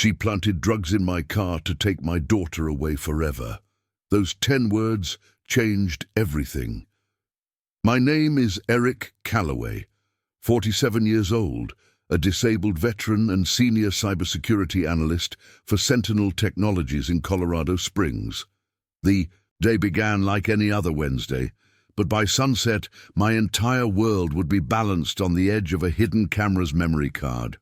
She planted drugs in my car to take my daughter away forever. Those 10 words changed everything. My name is Eric Calloway, 47 years old, a disabled veteran and senior cybersecurity analyst for Sentinel Technologies in Colorado Springs. The day began like any other Wednesday, but by sunset, my entire world would be balanced on the edge of a hidden camera's memory card.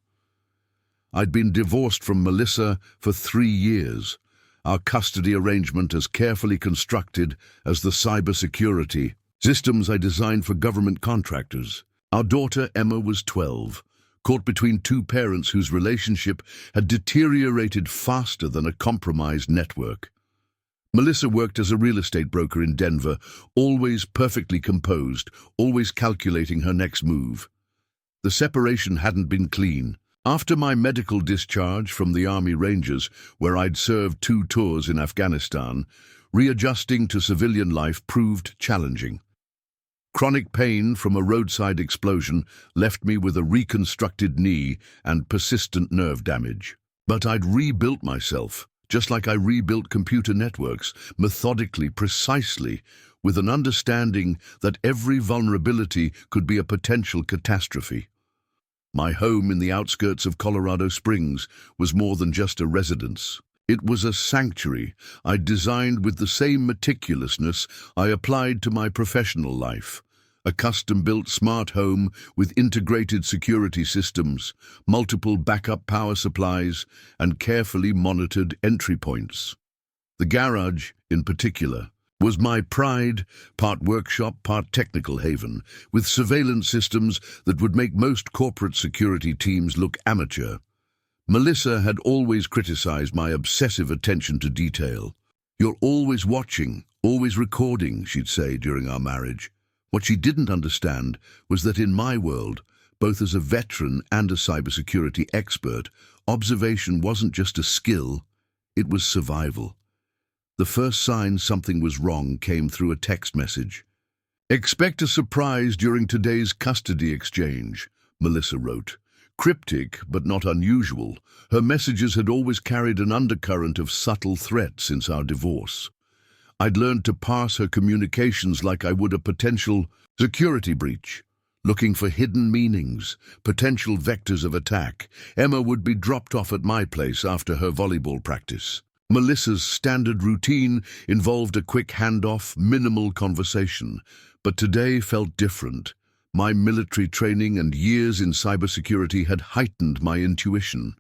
I'd been divorced from Melissa for 3 years, our custody arrangement as carefully constructed as the cybersecurity systems I designed for government contractors. Our daughter, Emma, was 12, caught between 2 parents whose relationship had deteriorated faster than a compromised network. Melissa worked as a real estate broker in Denver, always perfectly composed, always calculating her next move. The separation hadn't been clean. After my medical discharge from the Army Rangers, where I'd served 2 tours in Afghanistan, readjusting to civilian life proved challenging. Chronic pain from a roadside explosion left me with a reconstructed knee and persistent nerve damage. But I'd rebuilt myself, just like I rebuilt computer networks, methodically, precisely, with an understanding that every vulnerability could be a potential catastrophe. My home in the outskirts of Colorado Springs was more than just a residence. It was a sanctuary I'd designed with the same meticulousness I applied to my professional life. A custom-built smart home with integrated security systems, multiple backup power supplies, and carefully monitored entry points. The garage, in particular, was my pride, part workshop, part technical haven, with surveillance systems that would make most corporate security teams look amateur. Melissa had always criticized my obsessive attention to detail. "You're always watching, always recording," she'd say during our marriage. What she didn't understand was that in my world, both as a veteran and a cybersecurity expert, observation wasn't just a skill, it was survival. The first sign something was wrong came through a text message. "Expect a surprise during today's custody exchange," Melissa wrote. Cryptic, but not unusual, her messages had always carried an undercurrent of subtle threat since our divorce. I'd learned to parse her communications like I would a potential security breach, looking for hidden meanings, potential vectors of attack. Emma would be dropped off at my place after her volleyball practice. Melissa's standard routine involved a quick handoff, minimal conversation, but today felt different. My military training and years in cybersecurity had heightened my intuition.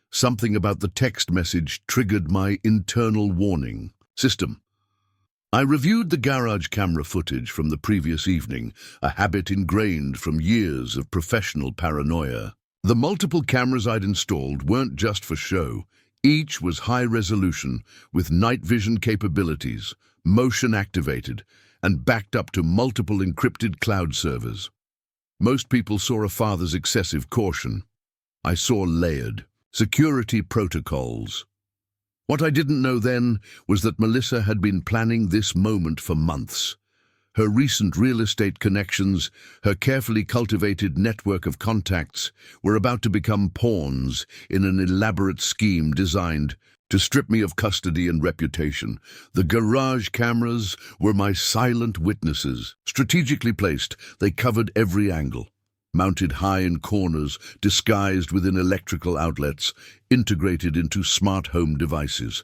Something about the text message triggered my internal warning system. I reviewed the garage camera footage from the previous evening, a habit ingrained from years of professional paranoia. The multiple cameras I'd installed weren't just for show. Each was high resolution, with night vision capabilities, motion activated, and backed up to multiple encrypted cloud servers. Most people saw a father's excessive caution. I saw layered security protocols. What I didn't know then was that Melissa had been planning this moment for months. Her recent real estate connections, her carefully cultivated network of contacts, were about to become pawns in an elaborate scheme designed to strip me of custody and reputation. The garage cameras were my silent witnesses. Strategically placed, they covered every angle. Mounted high in corners, disguised within electrical outlets, integrated into smart home devices.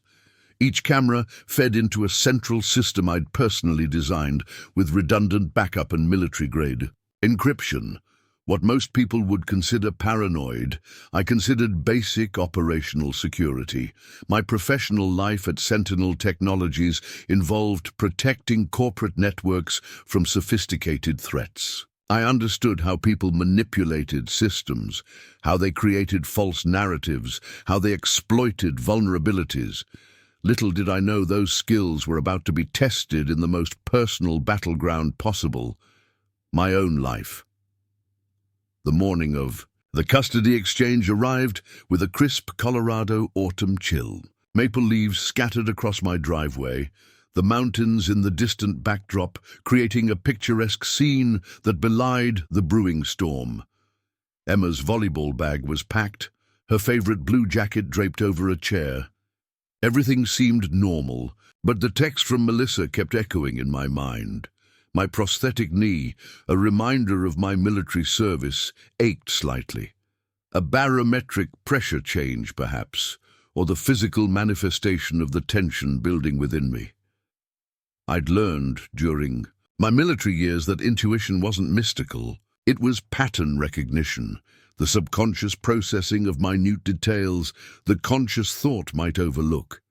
Each camera fed into a central system I'd personally designed, with redundant backup and military-grade encryption. What most people would consider paranoid, I considered basic operational security. My professional life at Sentinel Technologies involved protecting corporate networks from sophisticated threats. I understood how people manipulated systems, how they created false narratives, how they exploited vulnerabilities. Little did I know those skills were about to be tested in the most personal battleground possible, my own life. The morning of the custody exchange arrived with a crisp Colorado autumn chill. Maple leaves scattered across my driveway, the mountains in the distant backdrop creating a picturesque scene that belied the brewing storm. Emma's volleyball bag was packed, her favorite blue jacket draped over a chair. Everything seemed normal, but the text from Melissa kept echoing in my mind. My prosthetic knee, a reminder of my military service, ached slightly. A barometric pressure change, perhaps, or the physical manifestation of the tension building within me. I'd learned during my military years that intuition wasn't mystical. It was pattern recognition, the subconscious processing of minute details that conscious thought might overlook.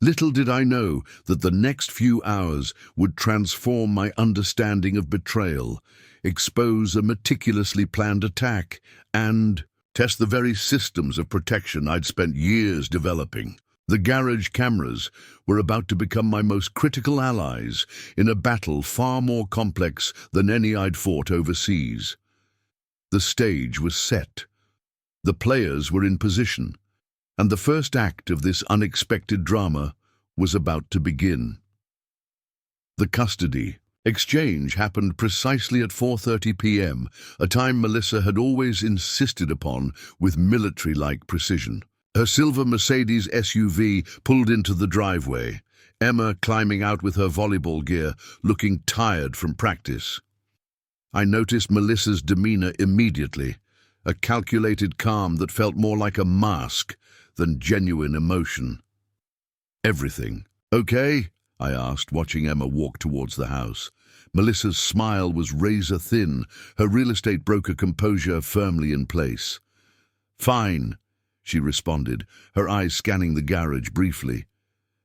Little did I know that the next few hours would transform my understanding of betrayal, expose a meticulously planned attack, and test the very systems of protection I'd spent years developing. The garage cameras were about to become my most critical allies in a battle far more complex than any I'd fought overseas. The stage was set. The players were in position, and the first act of this unexpected drama was about to begin. The custody exchange happened precisely at 4:30 p.m., a time Melissa had always insisted upon with military-like precision. Her silver Mercedes SUV pulled into the driveway, Emma climbing out with her volleyball gear, looking tired from practice. I noticed Melissa's demeanor immediately, a calculated calm that felt more like a mask than genuine emotion. "Everything okay?" I asked, watching Emma walk towards the house. Melissa's smile was razor-thin, her real estate broker composure firmly in place. "Fine," she responded, her eyes scanning the garage briefly.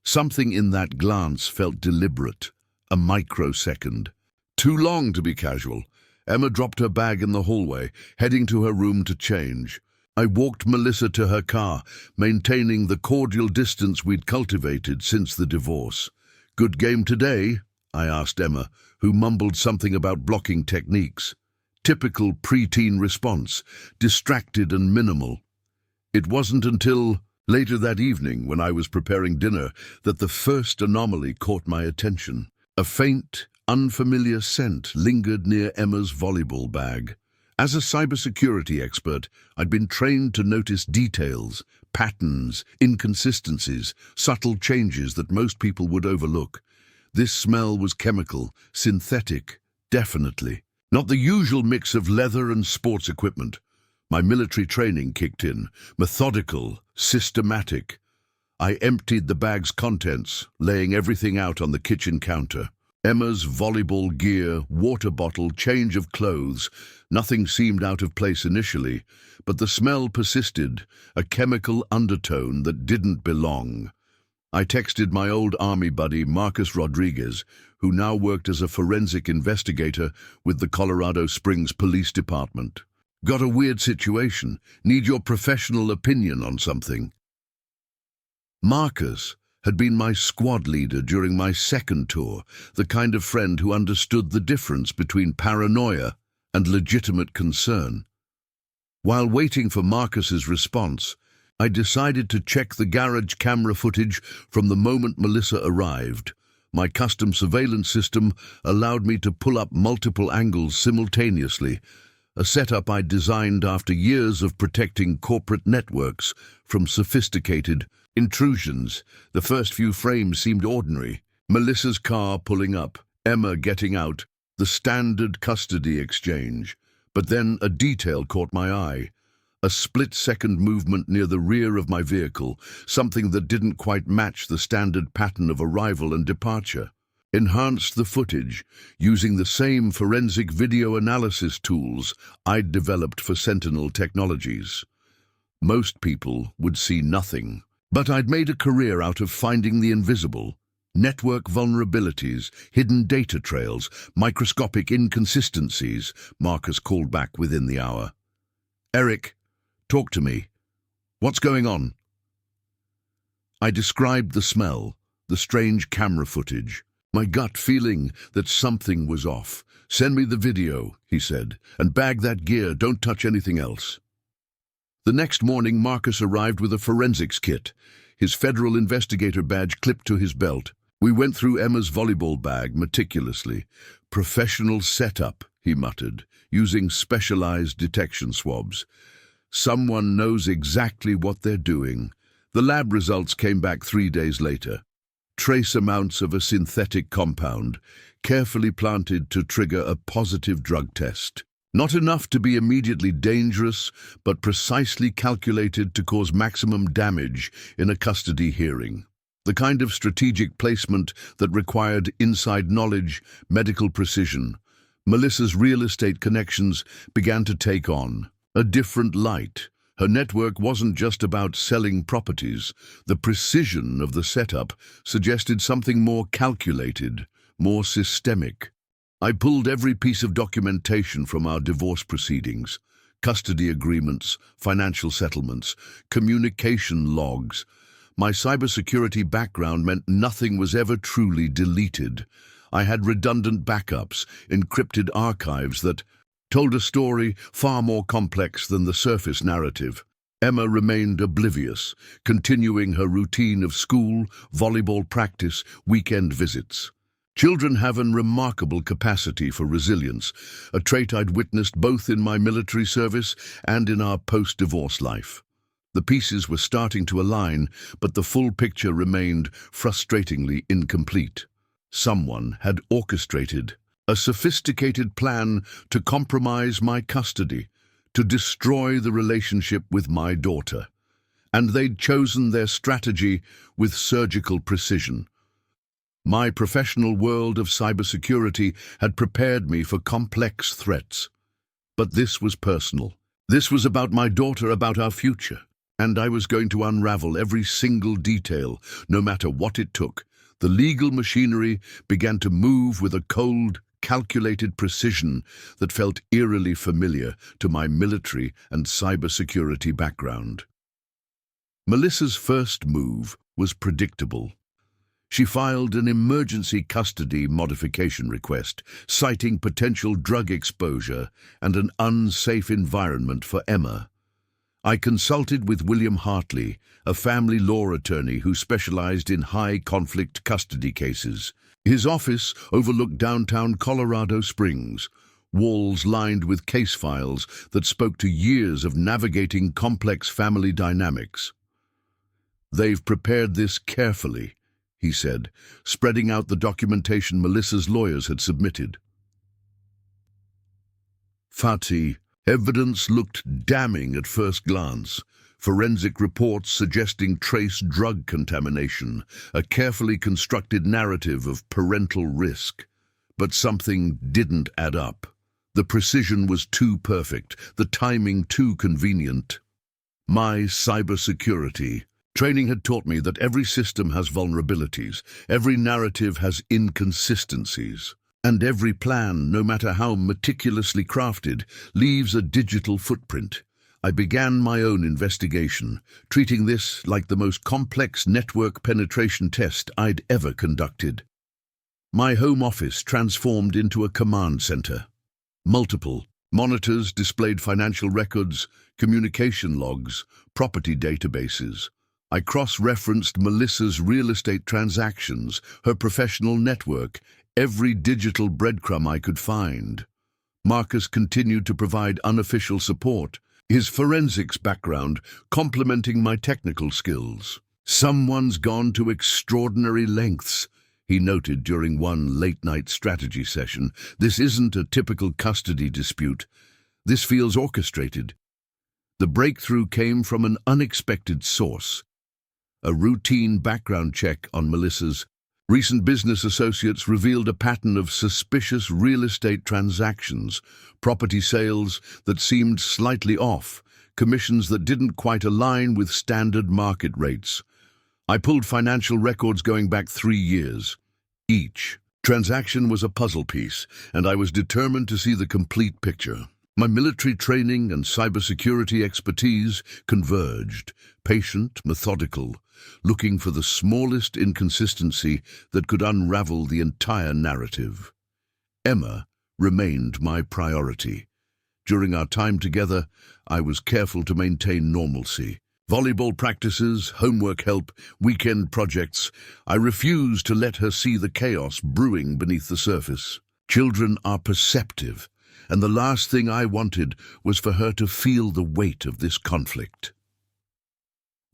Something in that glance felt deliberate, a microsecond. Too long to be casual. Emma dropped her bag in the hallway, heading to her room to change. I walked Melissa to her car, maintaining the cordial distance we'd cultivated since the divorce. "Good game today?" I asked Emma, who mumbled something about blocking techniques. Typical preteen response, distracted and minimal. It wasn't until later that evening, when I was preparing dinner, that the first anomaly caught my attention. A faint, unfamiliar scent lingered near Emma's volleyball bag. As a cybersecurity expert, I'd been trained to notice details, patterns, inconsistencies, subtle changes that most people would overlook. This smell was chemical, synthetic, definitely. Not the usual mix of leather and sports equipment. My military training kicked in, methodical, systematic. I emptied the bag's contents, laying everything out on the kitchen counter. Emma's volleyball gear, water bottle, change of clothes. Nothing seemed out of place initially, but the smell persisted, a chemical undertone that didn't belong. I texted my old army buddy, Marcus Rodriguez, who now worked as a forensic investigator with the Colorado Springs Police Department. "Got a weird situation. Need your professional opinion on something." Marcus had been my squad leader during my second tour, the kind of friend who understood the difference between paranoia and legitimate concern. While waiting for Marcus's response, I decided to check the garage camera footage from the moment Melissa arrived. My custom surveillance system allowed me to pull up multiple angles simultaneously, a setup I designed after years of protecting corporate networks from sophisticated intrusions. The first few frames seemed ordinary. Melissa's car pulling up, Emma getting out, the standard custody exchange. But then a detail caught my eye. A split-second movement near the rear of my vehicle, something that didn't quite match the standard pattern of arrival and departure. Enhanced the footage, using the same forensic video analysis tools I'd developed for Sentinel Technologies. Most people would see nothing, but I'd made a career out of finding the invisible. Network vulnerabilities, hidden data trails, microscopic inconsistencies, Marcus called back within the hour. "Eric, talk to me. What's going on?" I described the smell, the strange camera footage, my gut feeling that something was off. "Send me the video," he said, "and bag that gear. Don't touch anything else." The next morning, Marcus arrived with a forensics kit, his federal investigator badge clipped to his belt. We went through Emma's volleyball bag meticulously. "Professional setup," he muttered, using specialized detection swabs. Someone knows exactly what they're doing. The lab results came back 3 days later. Trace amounts of a synthetic compound, carefully planted to trigger a positive drug test. Not enough to be immediately dangerous, but precisely calculated to cause maximum damage in a custody hearing. The kind of strategic placement that required inside knowledge, medical precision. Melissa's real estate connections began to take on a different light. Her network wasn't just about selling properties. The precision of the setup suggested something more calculated, more systemic. I pulled every piece of documentation from our divorce proceedings, custody agreements, financial settlements, communication logs. My cybersecurity background meant nothing was ever truly deleted. I had redundant backups, encrypted archives that told a story far more complex than the surface narrative. Emma remained oblivious, continuing her routine of school, volleyball practice, weekend visits. Children have an remarkable capacity for resilience, a trait I'd witnessed both in my military service and in our post-divorce life. The pieces were starting to align, but the full picture remained frustratingly incomplete. Someone had orchestrated a sophisticated plan to compromise my custody, to destroy the relationship with my daughter. And they'd chosen their strategy with surgical precision. My professional world of cybersecurity had prepared me for complex threats. But this was personal. This was about my daughter, about our future. And I was going to unravel every single detail, no matter what it took. The legal machinery began to move with a cold, calculated precision that felt eerily familiar to my military and cybersecurity background. Melissa's first move was predictable. She filed an emergency custody modification request, citing potential drug exposure and an unsafe environment for Emma. I consulted with William Hartley, a family law attorney who specialized in high-conflict custody cases. His office overlooked downtown Colorado Springs, walls lined with case files that spoke to years of navigating complex family dynamics. "They've prepared this carefully," he said, spreading out the documentation Melissa's lawyers had submitted. Fatih, evidence looked damning at first glance. Forensic reports suggesting trace drug contamination, a carefully constructed narrative of parental risk. But something didn't add up. The precision was too perfect, the timing too convenient. My cybersecurity training had taught me that every system has vulnerabilities, every narrative has inconsistencies, and every plan, no matter how meticulously crafted, leaves a digital footprint. I began my own investigation, treating this like the most complex network penetration test I'd ever conducted. My home office transformed into a command center. Multiple monitors displayed financial records, communication logs, property databases. I cross-referenced Melissa's real estate transactions, her professional network, every digital breadcrumb I could find. Marcus continued to provide unofficial support, his forensics background complementing my technical skills. "Someone's gone to extraordinary lengths," he noted during one late-night strategy session. "This isn't a typical custody dispute. This feels orchestrated." The breakthrough came from an unexpected source. A routine background check on Melissa's recent business associates revealed a pattern of suspicious real estate transactions, property sales that seemed slightly off, commissions that didn't quite align with standard market rates. I pulled financial records going back 3 years. Each transaction was a puzzle piece, and I was determined to see the complete picture. My military training and cybersecurity expertise converged, patient, methodical, looking for the smallest inconsistency that could unravel the entire narrative. Emma remained my priority. During our time together, I was careful to maintain normalcy. Volleyball practices, homework help, weekend projects. I refused to let her see the chaos brewing beneath the surface. Children are perceptive, and the last thing I wanted was for her to feel the weight of this conflict.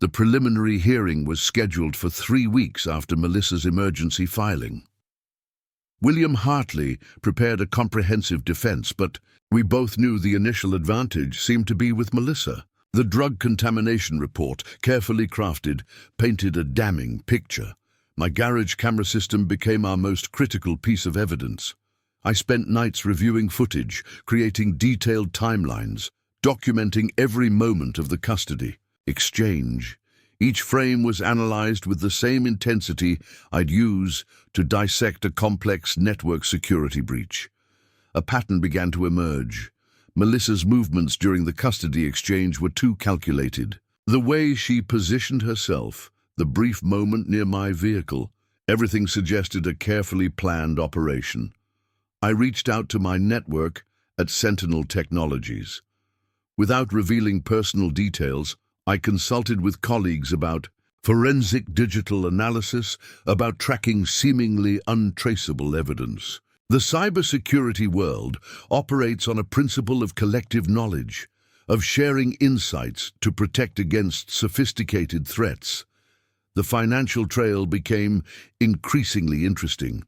The preliminary hearing was scheduled for 3 weeks after Melissa's emergency filing. William Hartley prepared a comprehensive defense, but we both knew the initial advantage seemed to be with Melissa. The drug contamination report, carefully crafted, painted a damning picture. My garage camera system became our most critical piece of evidence. I spent nights reviewing footage, creating detailed timelines, documenting every moment of the custody exchange. Each frame was analyzed with the same intensity I'd use to dissect a complex network security breach. A pattern began to emerge. Melissa's movements during the custody exchange were too calculated. The way she positioned herself, the brief moment near my vehicle, everything suggested a carefully planned operation. I reached out to my network at Sentinel Technologies. Without revealing personal details, I consulted with colleagues about forensic digital analysis, about tracking seemingly untraceable evidence. The cybersecurity world operates on a principle of collective knowledge, of sharing insights to protect against sophisticated threats. The financial trail became increasingly interesting.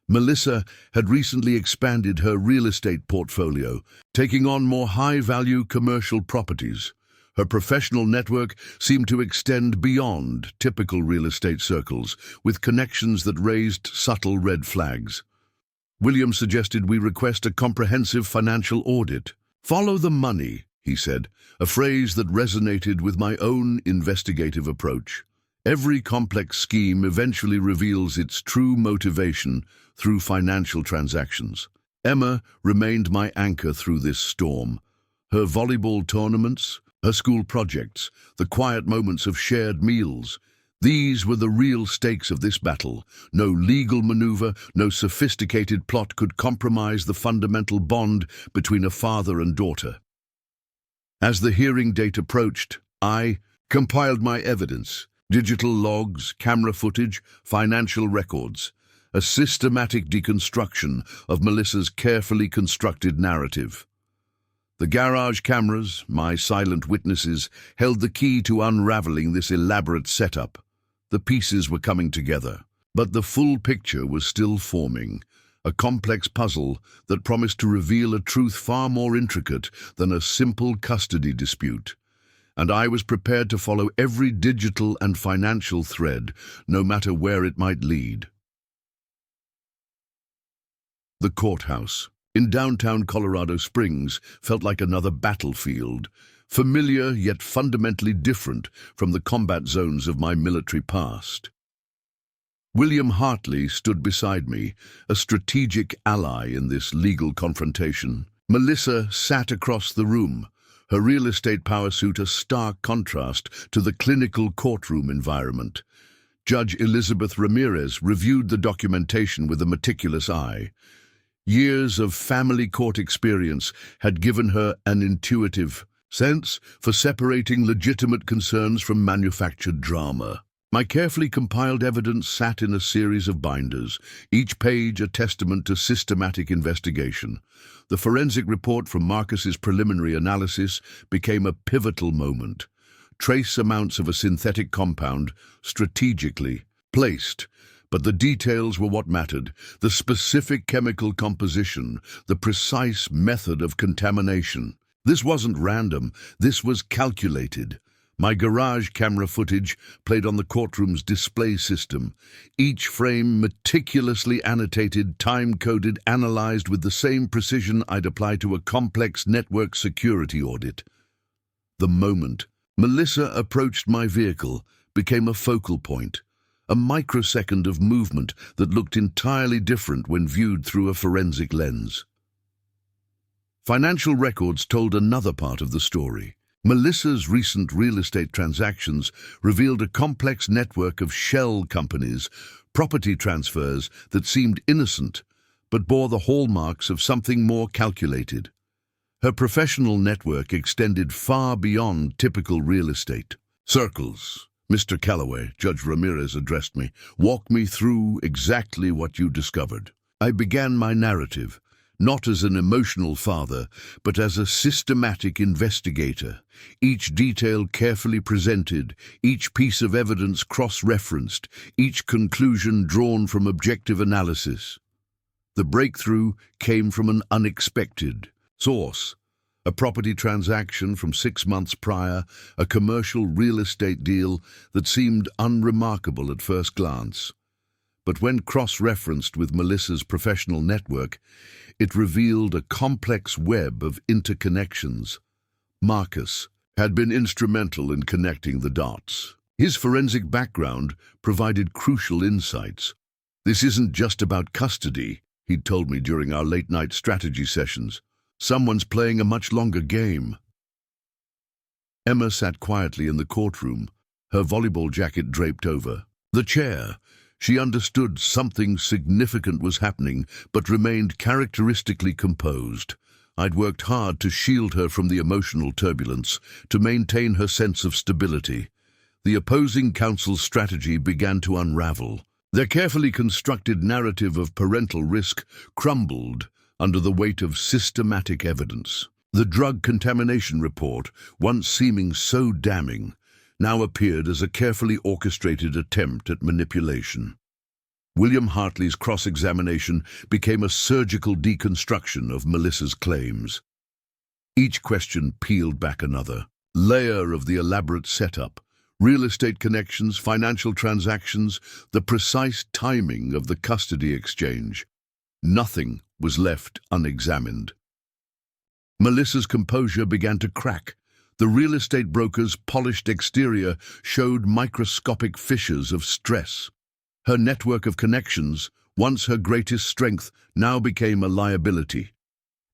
Melissa had recently expanded her real estate portfolio, taking on more high-value commercial properties. Her professional network seemed to extend beyond typical real estate circles, with connections that raised subtle red flags. William suggested we request a comprehensive financial audit. "Follow the money," he said, a phrase that resonated with my own investigative approach. Every complex scheme eventually reveals its true motivation through financial transactions. Emma remained my anchor through this storm. Her volleyball tournaments, her school projects, the quiet moments of shared meals. These were the real stakes of this battle. No legal maneuver, no sophisticated plot could compromise the fundamental bond between a father and daughter. As the hearing date approached, I compiled my evidence: digital logs, camera footage, financial records, a systematic deconstruction of Melissa's carefully constructed narrative. The garage cameras, my silent witnesses, held the key to unraveling this elaborate setup. The pieces were coming together, but the full picture was still forming, a complex puzzle that promised to reveal a truth far more intricate than a simple custody dispute. And I was prepared to follow every digital and financial thread, no matter where it might lead. The courthouse in downtown Colorado Springs felt like another battlefield, familiar yet fundamentally different from the combat zones of my military past. William Hartley stood beside me, a strategic ally in this legal confrontation. Melissa sat across the room, her real estate power suit a stark contrast to the clinical courtroom environment. Judge Elizabeth Ramirez reviewed the documentation with a meticulous eye. Years of family court experience had given her an intuitive sense for separating legitimate concerns from manufactured drama. My carefully compiled evidence sat in a series of binders, each page a testament to systematic investigation. The forensic report from Marcus's preliminary analysis became a pivotal moment. Trace amounts of a synthetic compound, strategically placed, but the details were what mattered: the specific chemical composition, the precise method of contamination. This wasn't random, this was calculated. My garage camera footage played on the courtroom's display system, each frame meticulously annotated, time-coded, analyzed with the same precision I'd apply to a complex network security audit. The moment Melissa approached my vehicle became a focal point, a microsecond of movement that looked entirely different when viewed through a forensic lens. Financial records told another part of the story. Melissa's recent real estate transactions revealed a complex network of shell companies, property transfers that seemed innocent but bore the hallmarks of something more calculated. Her professional network extended far beyond typical real estate. "Circles, Mr. Calloway," Judge Ramirez addressed me. "Walk me through exactly what you discovered." I began my narrative, not as an emotional father, but as a systematic investigator, each detail carefully presented, each piece of evidence cross-referenced, each conclusion drawn from objective analysis. The breakthrough came from an unexpected source. A property transaction from 6 months prior, a commercial real estate deal that seemed unremarkable at first glance. But when cross-referenced with Melissa's professional network, it revealed a complex web of interconnections. Marcus had been instrumental in connecting the dots. His forensic background provided crucial insights. "This isn't just about custody," he'd told me during our late-night strategy sessions. "Someone's playing a much longer game." Emma sat quietly in the courtroom, her volleyball jacket draped over the chair. She understood something significant was happening, but remained characteristically composed. I'd worked hard to shield her from the emotional turbulence, to maintain her sense of stability. The opposing counsel's strategy began to unravel. Their carefully constructed narrative of parental risk crumbled under the weight of systematic evidence. The drug contamination report, once seeming so damning, now appeared as a carefully orchestrated attempt at manipulation. William Hartley's cross-examination became a surgical deconstruction of Melissa's claims. Each question peeled back another layer of the elaborate setup: real estate connections, financial transactions, the precise timing of the custody exchange. Nothing was left unexamined. Melissa's composure began to crack. The real estate broker's polished exterior showed microscopic fissures of stress. Her network of connections, once her greatest strength, now became a liability.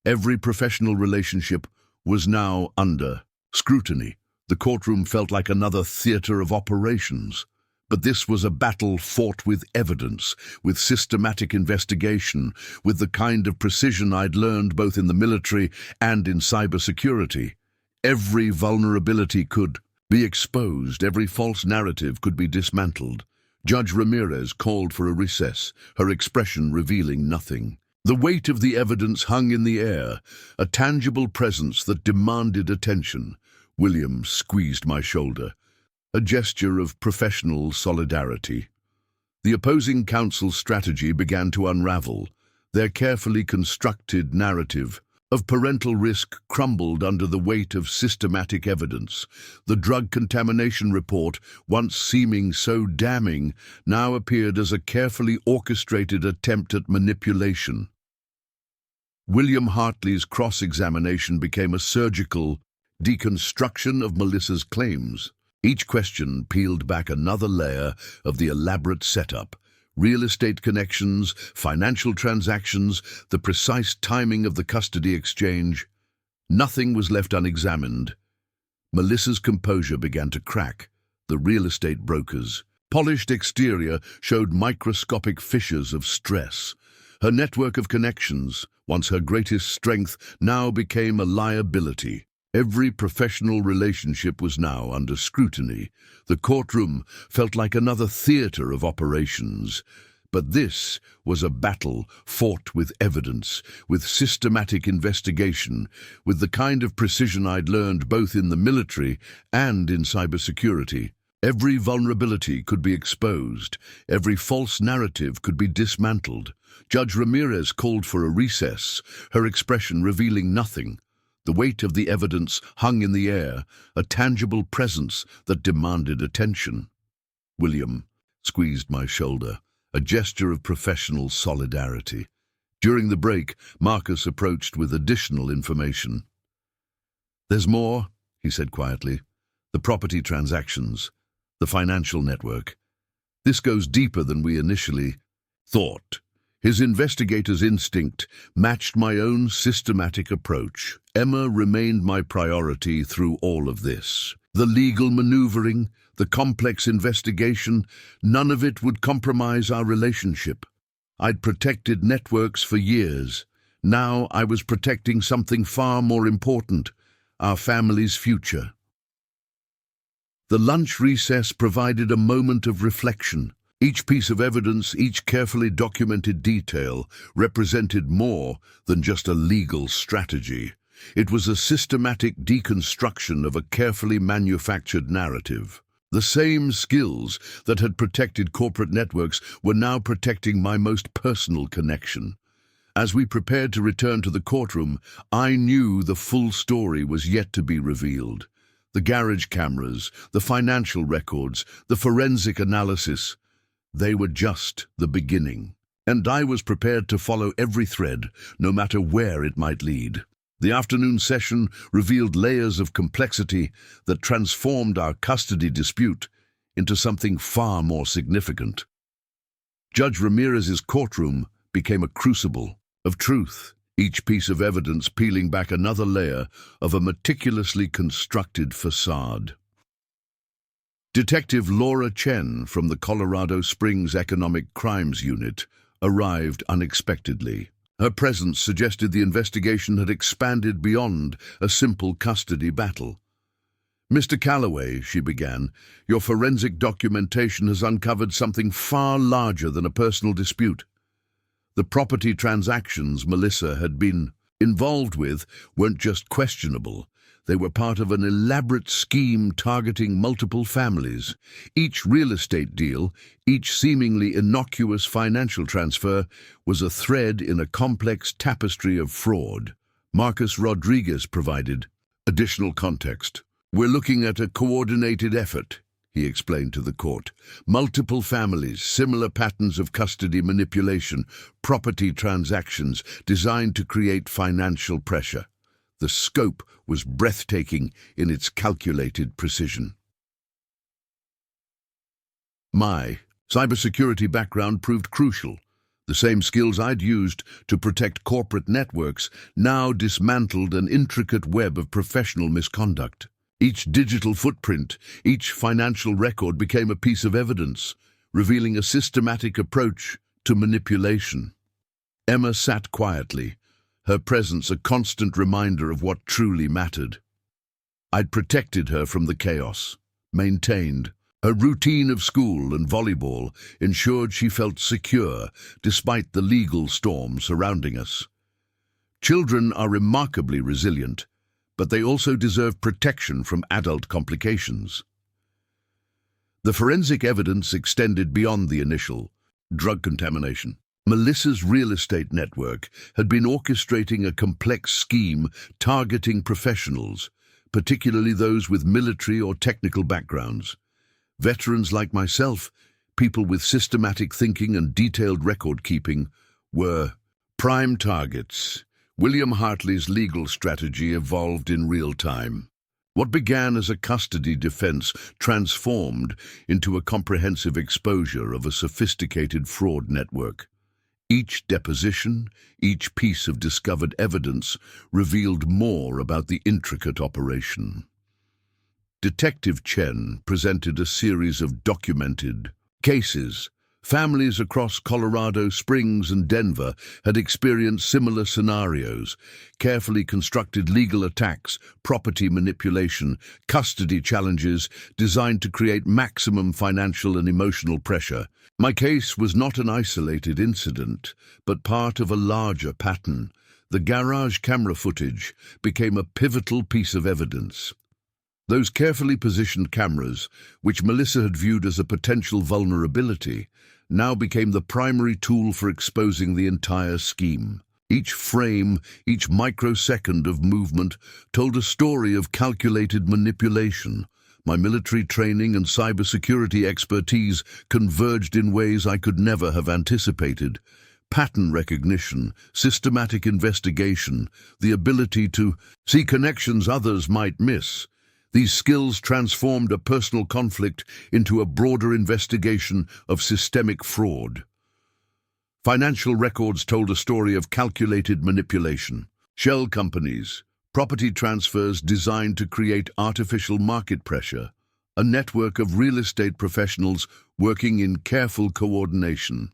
Every professional relationship was now under scrutiny. The courtroom felt like another theater of operations. But this was a battle fought with evidence, with systematic investigation, with the kind of precision I'd learned both in the military and in cybersecurity. Every vulnerability could be exposed, every false narrative could be dismantled. Judge Ramirez called for a recess, her expression revealing nothing. The weight of the evidence hung in the air, a tangible presence that demanded attention. William squeezed my shoulder, a gesture of professional solidarity. The opposing counsel's strategy began to unravel. Their carefully constructed narrative of parental risk crumbled under the weight of systematic evidence. The drug contamination report, once seeming so damning, now appeared as a carefully orchestrated attempt at manipulation. William Hartley's cross-examination became a surgical deconstruction of Melissa's claims. Each question peeled back another layer of the elaborate setup: real estate connections, financial transactions, the precise timing of the custody exchange. Nothing was left unexamined. Melissa's composure began to crack. The real estate broker's polished exterior showed microscopic fissures of stress. Her network of connections, once her greatest strength, now became a liability. Every professional relationship was now under scrutiny. The courtroom felt like another theater of operations. But this was a battle fought with evidence, with systematic investigation, with the kind of precision I'd learned both in the military and in cybersecurity. Every vulnerability could be exposed. Every false narrative could be dismantled. Judge Ramirez called for a recess, her expression revealing nothing. The weight of the evidence hung in the air, a tangible presence that demanded attention. William squeezed my shoulder, a gesture of professional solidarity. During the break, Marcus approached with additional information. "There's more," he said quietly. "The property transactions, the financial network. This goes deeper than we initially thought." His investigator's instinct matched my own systematic approach. Emma remained my priority through all of this. The legal maneuvering, the complex investigation, none of it would compromise our relationship. I'd protected networks for years. Now I was protecting something far more important: our family's future. The lunch recess provided a moment of reflection. Each piece of evidence, each carefully documented detail, represented more than just a legal strategy. It was a systematic deconstruction of a carefully manufactured narrative. The same skills that had protected corporate networks were now protecting my most personal connection. As we prepared to return to the courtroom, I knew the full story was yet to be revealed. The garage cameras, the financial records, the forensic analysis, they were just the beginning. And I was prepared to follow every thread, no matter where it might lead. The afternoon session revealed layers of complexity that transformed our custody dispute into something far more significant. Judge Ramirez's courtroom became a crucible of truth, each piece of evidence peeling back another layer of a meticulously constructed facade. Detective Laura Chen from the Colorado Springs Economic Crimes Unit arrived unexpectedly. Her presence suggested the investigation had expanded beyond a simple custody battle. "Mr. Calloway," she began, "your forensic documentation has uncovered something far larger than a personal dispute. The property transactions Melissa had been involved with weren't just questionable. They were part of an elaborate scheme targeting multiple families. Each real estate deal, each seemingly innocuous financial transfer, was a thread in a complex tapestry of fraud." Marcus Rodriguez provided additional context. "We're looking at a coordinated effort," he explained to the court. "Multiple families, similar patterns of custody manipulation, property transactions designed to create financial pressure." The scope was breathtaking in its calculated precision. My cybersecurity background proved crucial. The same skills I'd used to protect corporate networks now dismantled an intricate web of professional misconduct. Each digital footprint, each financial record became a piece of evidence, revealing a systematic approach to manipulation. Emma sat quietly, her presence a constant reminder of what truly mattered. I'd protected her from the chaos, maintained. Her routine of school and volleyball ensured she felt secure despite the legal storm surrounding us. Children are remarkably resilient, but they also deserve protection from adult complications. The forensic evidence extended beyond the initial drug contamination. Melissa's real estate network had been orchestrating a complex scheme targeting professionals, particularly those with military or technical backgrounds. Veterans like myself, people with systematic thinking and detailed record-keeping, were prime targets. William Hartley's legal strategy evolved in real time. What began as a custody defense transformed into a comprehensive exposure of a sophisticated fraud network. Each deposition, each piece of discovered evidence revealed more about the intricate operation. Detective Chen presented a series of documented cases. Families across Colorado Springs and Denver had experienced similar scenarios: carefully constructed legal attacks, property manipulation, custody challenges designed to create maximum financial and emotional pressure. My case was not an isolated incident, but part of a larger pattern. The garage camera footage became a pivotal piece of evidence. Those carefully positioned cameras, which Melissa had viewed as a potential vulnerability, now became the primary tool for exposing the entire scheme. Each frame, each microsecond of movement told a story of calculated manipulation. My military training and cybersecurity expertise converged in ways I could never have anticipated. Pattern recognition, systematic investigation, the ability to see connections others might miss. These skills transformed a personal conflict into a broader investigation of systemic fraud. Financial records told a story of calculated manipulation. Shell companies, property transfers designed to create artificial market pressure, a network of real estate professionals working in careful coordination.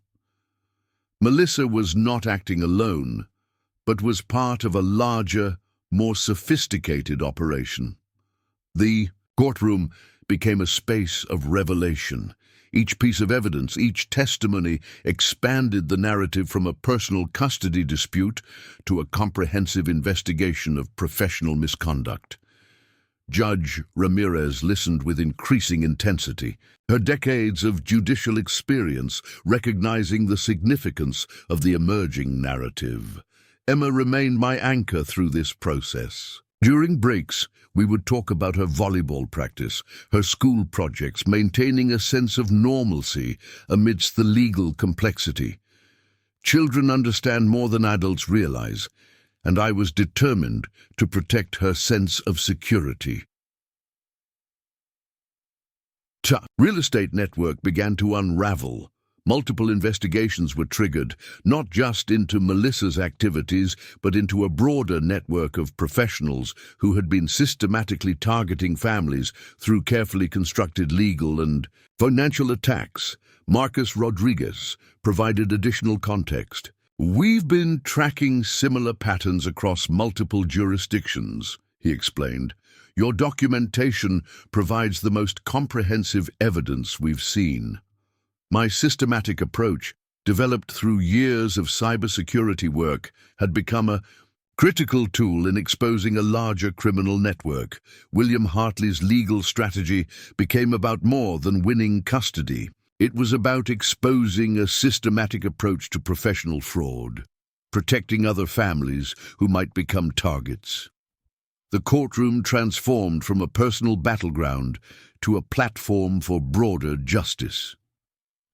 Melissa was not acting alone, but was part of a larger, more sophisticated operation. The courtroom became a space of revelation. Each piece of evidence, each testimony expanded the narrative from a personal custody dispute to a comprehensive investigation of professional misconduct. Judge Ramirez listened with increasing intensity, her decades of judicial experience recognizing the significance of the emerging narrative. Emma remained my anchor through this process. During breaks, we would talk about her volleyball practice, her school projects, maintaining a sense of normalcy amidst the legal complexity. Children understand more than adults realize, and I was determined to protect her sense of security. Real estate network began to unravel. Multiple investigations were triggered, not just into Melissa's activities, but into a broader network of professionals who had been systematically targeting families through carefully constructed legal and financial attacks. Marcus Rodriguez provided additional context. "We've been tracking similar patterns across multiple jurisdictions," he explained. "Your documentation provides the most comprehensive evidence we've seen." My systematic approach, developed through years of cybersecurity work, had become a critical tool in exposing a larger criminal network. William Hartley's legal strategy became about more than winning custody. It was about exposing a systematic approach to professional fraud, protecting other families who might become targets. The courtroom transformed from a personal battleground to a platform for broader justice.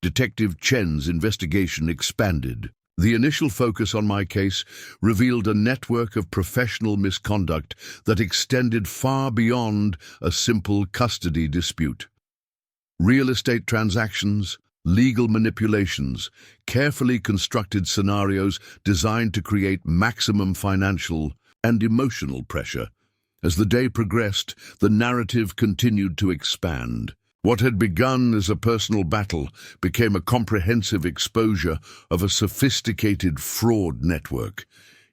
Detective Chen's investigation expanded. The initial focus on my case revealed a network of professional misconduct that extended far beyond a simple custody dispute. Real estate transactions, legal manipulations, carefully constructed scenarios designed to create maximum financial and emotional pressure. As the day progressed, the narrative continued to expand. What had begun as a personal battle became a comprehensive exposure of a sophisticated fraud network.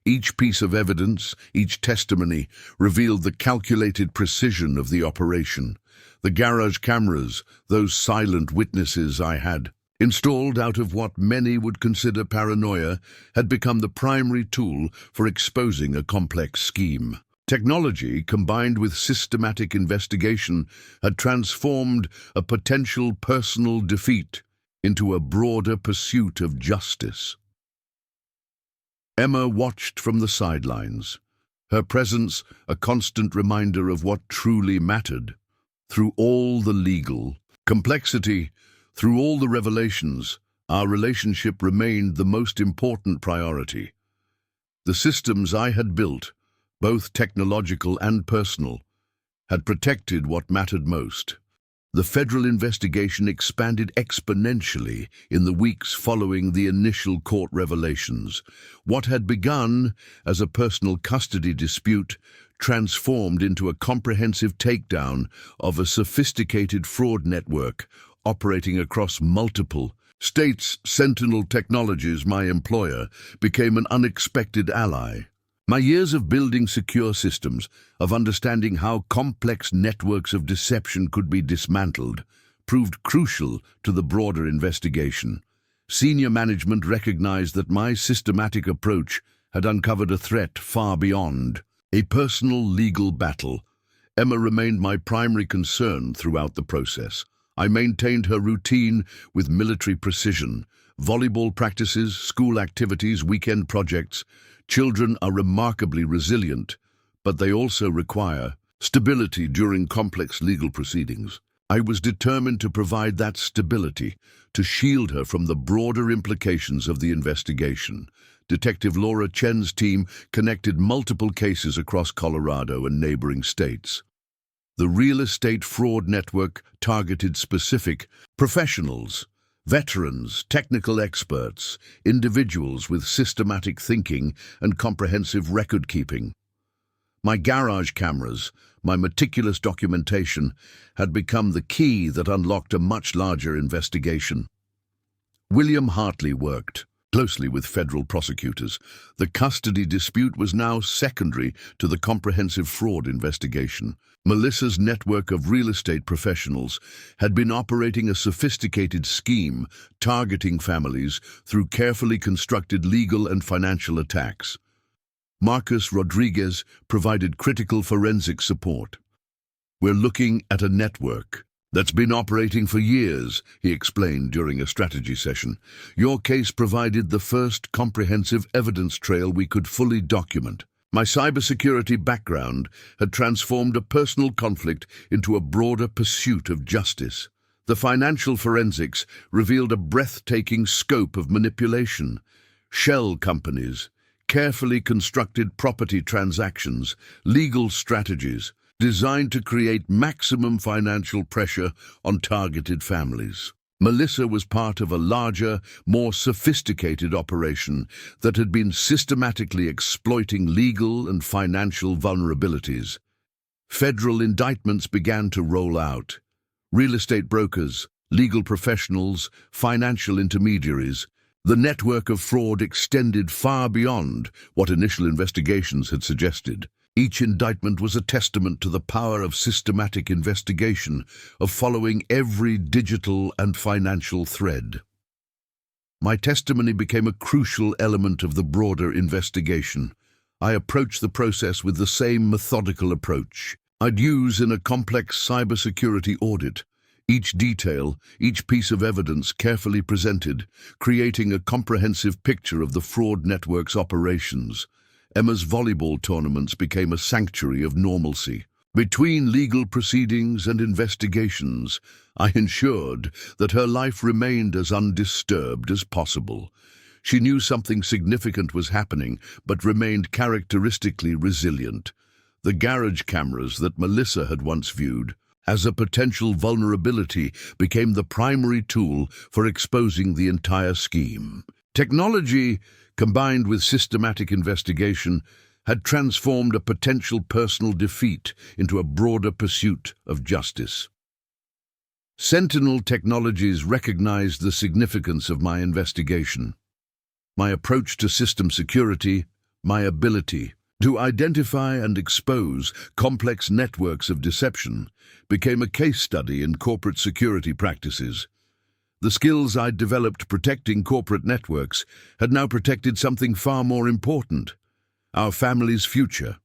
Each piece of evidence, each testimony, revealed the calculated precision of the operation. The garage cameras, those silent witnesses I had installed out of what many would consider paranoia, had become the primary tool for exposing a complex scheme. Technology, combined with systematic investigation, had transformed a potential personal defeat into a broader pursuit of justice. Emma watched from the sidelines, her presence a constant reminder of what truly mattered. Through all the legal complexity, through all the revelations, our relationship remained the most important priority. The systems I had built, both technological and personal, had protected what mattered most. The federal investigation expanded exponentially in the weeks following the initial court revelations. What had begun as a personal custody dispute transformed into a comprehensive takedown of a sophisticated fraud network operating across multiple states. Sentinel Technologies, my employer, became an unexpected ally. My years of building secure systems, of understanding how complex networks of deception could be dismantled, proved crucial to the broader investigation. Senior management recognized that my systematic approach had uncovered a threat far beyond a personal legal battle. Emma remained my primary concern throughout the process. I maintained her routine with military precision. Volleyball practices, school activities, weekend projects. Children are remarkably resilient, but they also require stability during complex legal proceedings. I was determined to provide that stability, to shield her from the broader implications of the investigation. Detective Laura Chen's team connected multiple cases across Colorado and neighboring states. The real estate fraud network targeted specific professionals, veterans, technical experts, individuals with systematic thinking and comprehensive record-keeping. My garage cameras, my meticulous documentation, had become the key that unlocked a much larger investigation. William Hartley worked closely with federal prosecutors. The custody dispute was now secondary to the comprehensive fraud investigation. Melissa's network of real estate professionals had been operating a sophisticated scheme targeting families through carefully constructed legal and financial attacks. Marcus Rodriguez provided critical forensic support. "We're looking at a network that's been operating for years," he explained during a strategy session. "Your case provided the first comprehensive evidence trail we could fully document. My cybersecurity background had transformed a personal conflict into a broader pursuit of justice. The financial forensics revealed a breathtaking scope of manipulation. Shell companies, carefully constructed property transactions, legal strategies, designed to create maximum financial pressure on targeted families. Melissa was part of a larger, more sophisticated operation that had been systematically exploiting legal and financial vulnerabilities. Federal indictments began to roll out. Real estate brokers, legal professionals, financial intermediaries. The network of fraud extended far beyond what initial investigations had suggested. Each indictment was a testament to the power of systematic investigation, of following every digital and financial thread. My testimony became a crucial element of the broader investigation. I approached the process with the same methodical approach I'd use in a complex cybersecurity audit. Each detail, each piece of evidence carefully presented, creating a comprehensive picture of the fraud network's operations. Emma's volleyball tournaments became a sanctuary of normalcy. Between legal proceedings and investigations, I ensured that her life remained as undisturbed as possible. She knew something significant was happening, but remained characteristically resilient. The garage cameras that Melissa had once viewed as a potential vulnerability became the primary tool for exposing the entire scheme. Technology, combined with systematic investigation, had transformed a potential personal defeat into a broader pursuit of justice. Sentinel Technologies recognized the significance of my investigation. My approach to system security, my ability to identify and expose complex networks of deception, became a case study in corporate security practices. The skills I'd developed protecting corporate networks had now protected something far more important: our family's future.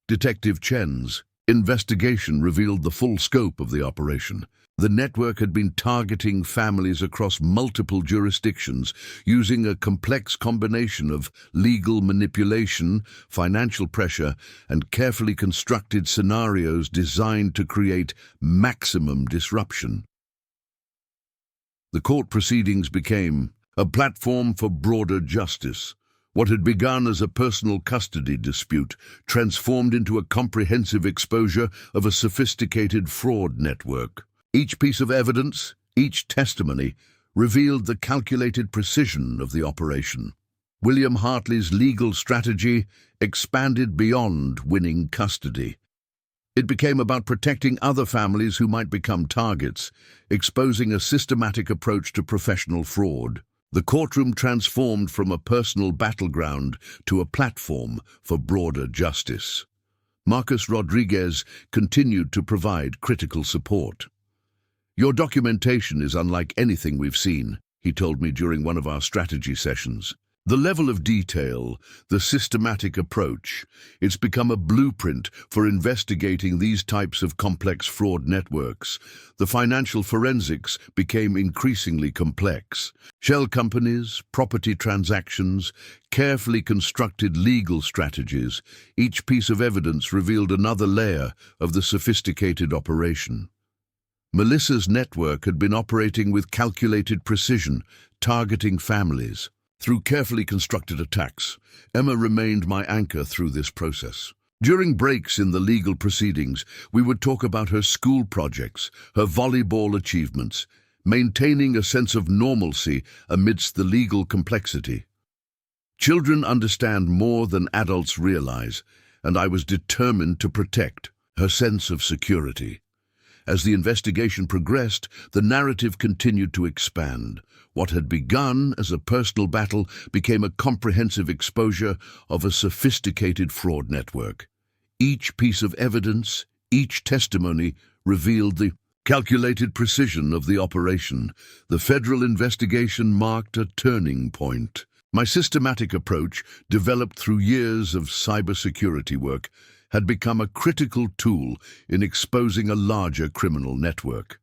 Detective Chen's investigation revealed the full scope of the operation. The network had been targeting families across multiple jurisdictions, using a complex combination of legal manipulation, financial pressure, and carefully constructed scenarios designed to create maximum disruption. The court proceedings became a platform for broader justice. What had begun as a personal custody dispute transformed into a comprehensive exposure of a sophisticated fraud network. Each piece of evidence, each testimony, revealed the calculated precision of the operation. William Hartley's legal strategy expanded beyond winning custody. It became about protecting other families who might become targets, exposing a systematic approach to professional fraud. The courtroom transformed from a personal battleground to a platform for broader justice. Marcus Rodriguez continued to provide critical support. "Your documentation is unlike anything we've seen," he told me during one of our strategy sessions. "The level of detail, the systematic approach, it's become a blueprint for investigating these types of complex fraud networks. The financial forensics became increasingly complex. Shell companies, property transactions, carefully constructed legal strategies. Each piece of evidence revealed another layer of the sophisticated operation." Melissa's network had been operating with calculated precision, targeting families. Through carefully constructed attacks, Emma remained my anchor through this process. During breaks in the legal proceedings, we would talk about her school projects, her volleyball achievements, maintaining a sense of normalcy amidst the legal complexity. Children understand more than adults realize, and I was determined to protect her sense of security. As the investigation progressed, the narrative continued to expand. What had begun as a personal battle became a comprehensive exposure of a sophisticated fraud network. Each piece of evidence, each testimony revealed the calculated precision of the operation. The federal investigation marked a turning point. My systematic approach, developed through years of cybersecurity work, had become a critical tool in exposing a larger criminal network.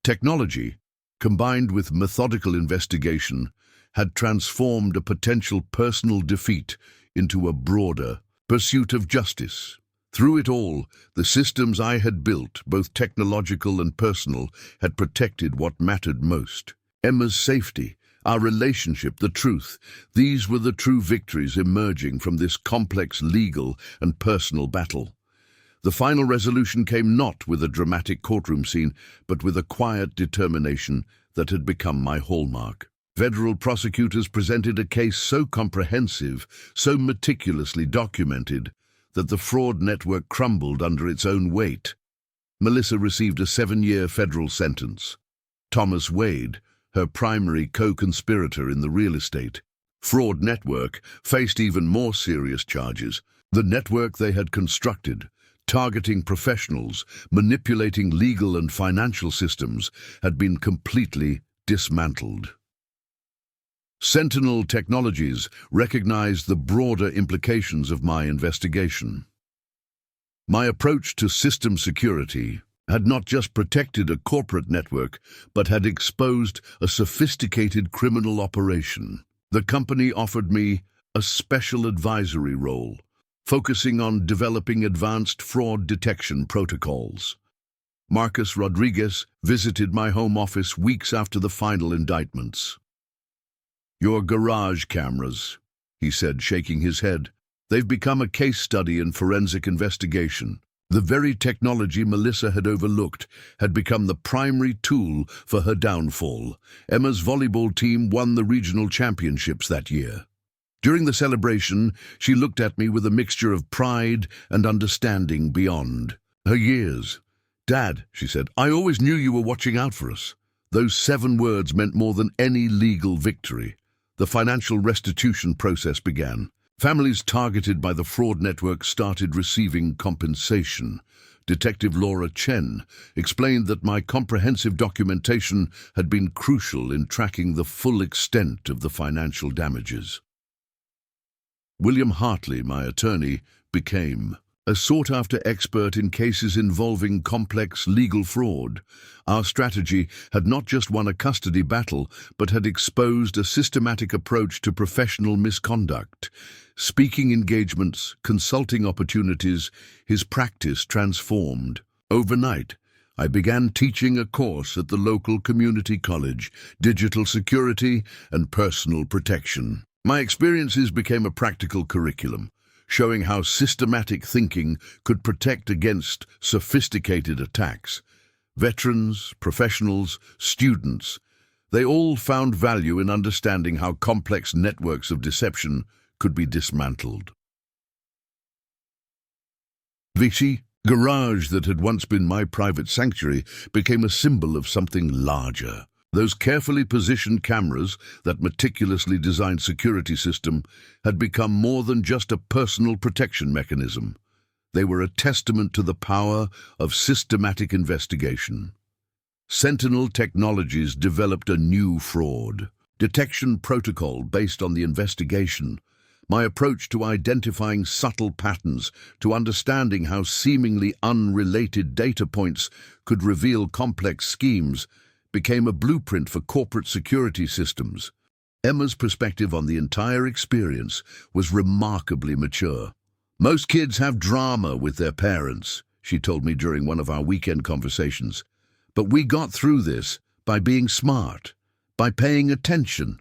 Technology, combined with methodical investigation, had transformed a potential personal defeat into a broader pursuit of justice. Through it all, the systems I had built, both technological and personal, had protected what mattered most. Emma's safety, our relationship, the truth. These were the true victories emerging from this complex legal and personal battle. The final resolution came not with a dramatic courtroom scene, but with a quiet determination that had become my hallmark. Federal prosecutors presented a case so comprehensive, so meticulously documented, that the fraud network crumbled under its own weight. Melissa received a 7-year federal sentence. Thomas Wade, her primary co-conspirator in the real estate fraud network, faced even more serious charges. The network they had constructed, targeting professionals, manipulating legal and financial systems, had been completely dismantled. Sentinel Technologies recognized the broader implications of my investigation. My approach to system security had not just protected a corporate network, but had exposed a sophisticated criminal operation. The company offered me a special advisory role, focusing on developing advanced fraud detection protocols. Marcus Rodriguez visited my home office weeks after the final indictments. "Your garage cameras," he said, shaking his head. "They've become a case study in forensic investigation. The very technology Melissa had overlooked had become the primary tool for her downfall." Emma's volleyball team won the regional championships that year. During the celebration, she looked at me with a mixture of pride and understanding beyond her years. "Dad," she said, "I always knew you were watching out for us." Those 7 words meant more than any legal victory. The financial restitution process began. Families targeted by the fraud network started receiving compensation. Detective Laura Chen explained that my comprehensive documentation had been crucial in tracking the full extent of the financial damages. William Hartley, my attorney, became a sought-after expert in cases involving complex legal fraud. Our strategy had not just won a custody battle, but had exposed a systematic approach to professional misconduct. Speaking engagements, consulting opportunities, his practice transformed. Overnight, I began teaching a course at the local community college, digital security and personal protection. My experiences became a practical curriculum, showing how systematic thinking could protect against sophisticated attacks. Veterans, professionals, students, they all found value in understanding how complex networks of deception could be dismantled. The garage that had once been my private sanctuary became a symbol of something larger. Those carefully positioned cameras, that meticulously designed security system, had become more than just a personal protection mechanism. They were a testament to the power of systematic investigation. Sentinel Technologies developed a new fraud detection protocol based on the investigation. My approach to identifying subtle patterns, to understanding how seemingly unrelated data points could reveal complex schemes, became a blueprint for corporate security systems. Emma's perspective on the entire experience was remarkably mature. "Most kids have drama with their parents," she told me during one of our weekend conversations. "But we got through this by being smart, by paying attention."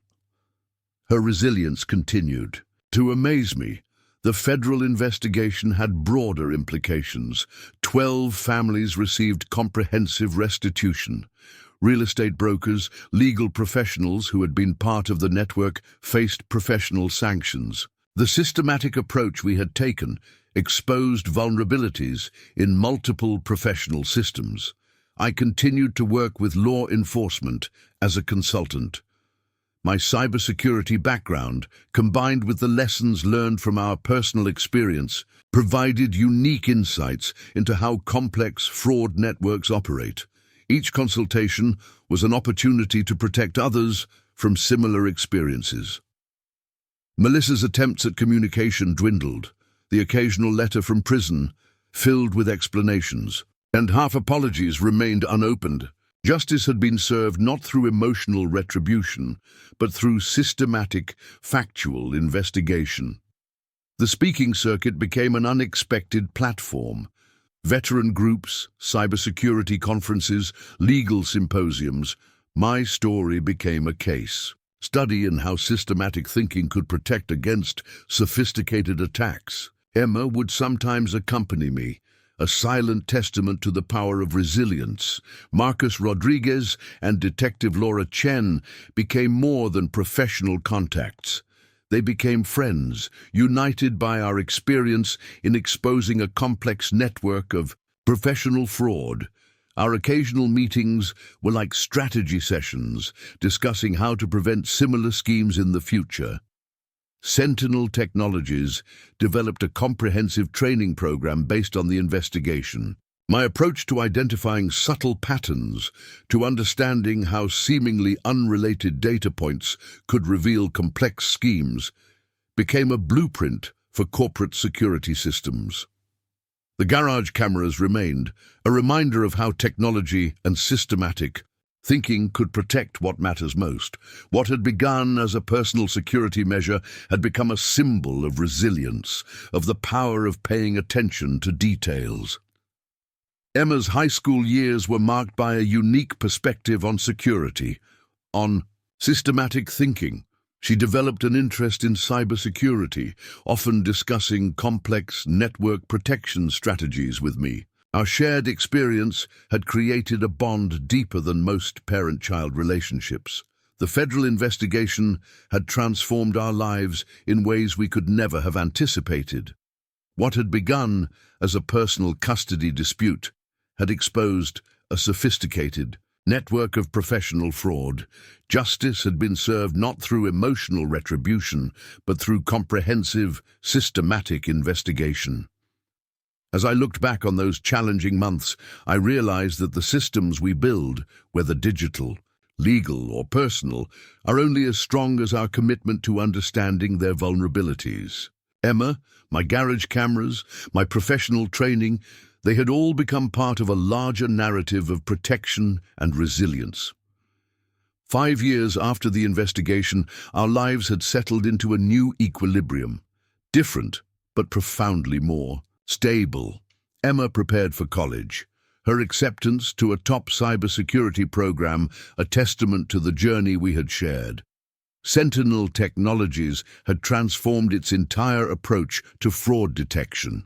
Her resilience continued. To amaze me, the federal investigation had broader implications. 12 families received comprehensive restitution. Real estate brokers, legal professionals who had been part of the network faced professional sanctions. The systematic approach we had taken exposed vulnerabilities in multiple professional systems. I continued to work with law enforcement as a consultant. My cybersecurity background, combined with the lessons learned from our personal experience, provided unique insights into how complex fraud networks operate. Each consultation was an opportunity to protect others from similar experiences. Melissa's attempts at communication dwindled, the occasional letter from prison filled with explanations, and half apologies remained unopened. Justice had been served not through emotional retribution, but through systematic, factual investigation. The speaking circuit became an unexpected platform. Veteran groups, cybersecurity conferences, legal symposiums. My story became a case study in how systematic thinking could protect against sophisticated attacks. Emma would sometimes accompany me, a silent testament to the power of resilience. Marcus Rodriguez and Detective Laura Chen became more than professional contacts. They became friends, united by our experience in exposing a complex network of professional fraud. Our occasional meetings were like strategy sessions, discussing how to prevent similar schemes in the future. Sentinel Technologies developed a comprehensive training program based on the investigation. My approach to identifying subtle patterns, to understanding how seemingly unrelated data points could reveal complex schemes, became a blueprint for corporate security systems. The garage cameras remained, a reminder of how technology and systematic thinking could protect what matters most. What had begun as a personal security measure had become a symbol of resilience, of the power of paying attention to details. Emma's high school years were marked by a unique perspective on security, on systematic thinking. She developed an interest in cybersecurity, often discussing complex network protection strategies with me. Our shared experience had created a bond deeper than most parent-child relationships. The federal investigation had transformed our lives in ways we could never have anticipated. What had begun as a personal custody dispute had exposed a sophisticated network of professional fraud. Justice had been served not through emotional retribution, but through comprehensive, systematic investigation. As I looked back on those challenging months, I realized that the systems we build, whether digital, legal, or personal, are only as strong as our commitment to understanding their vulnerabilities. Emma, my garage cameras, my professional training, they had all become part of a larger narrative of protection and resilience. 5 years after the investigation, our lives had settled into a new equilibrium, different, but profoundly more stable. Emma prepared for college, her acceptance to a top cybersecurity program a testament to the journey we had shared. Sentinel Technologies had transformed its entire approach to fraud detection.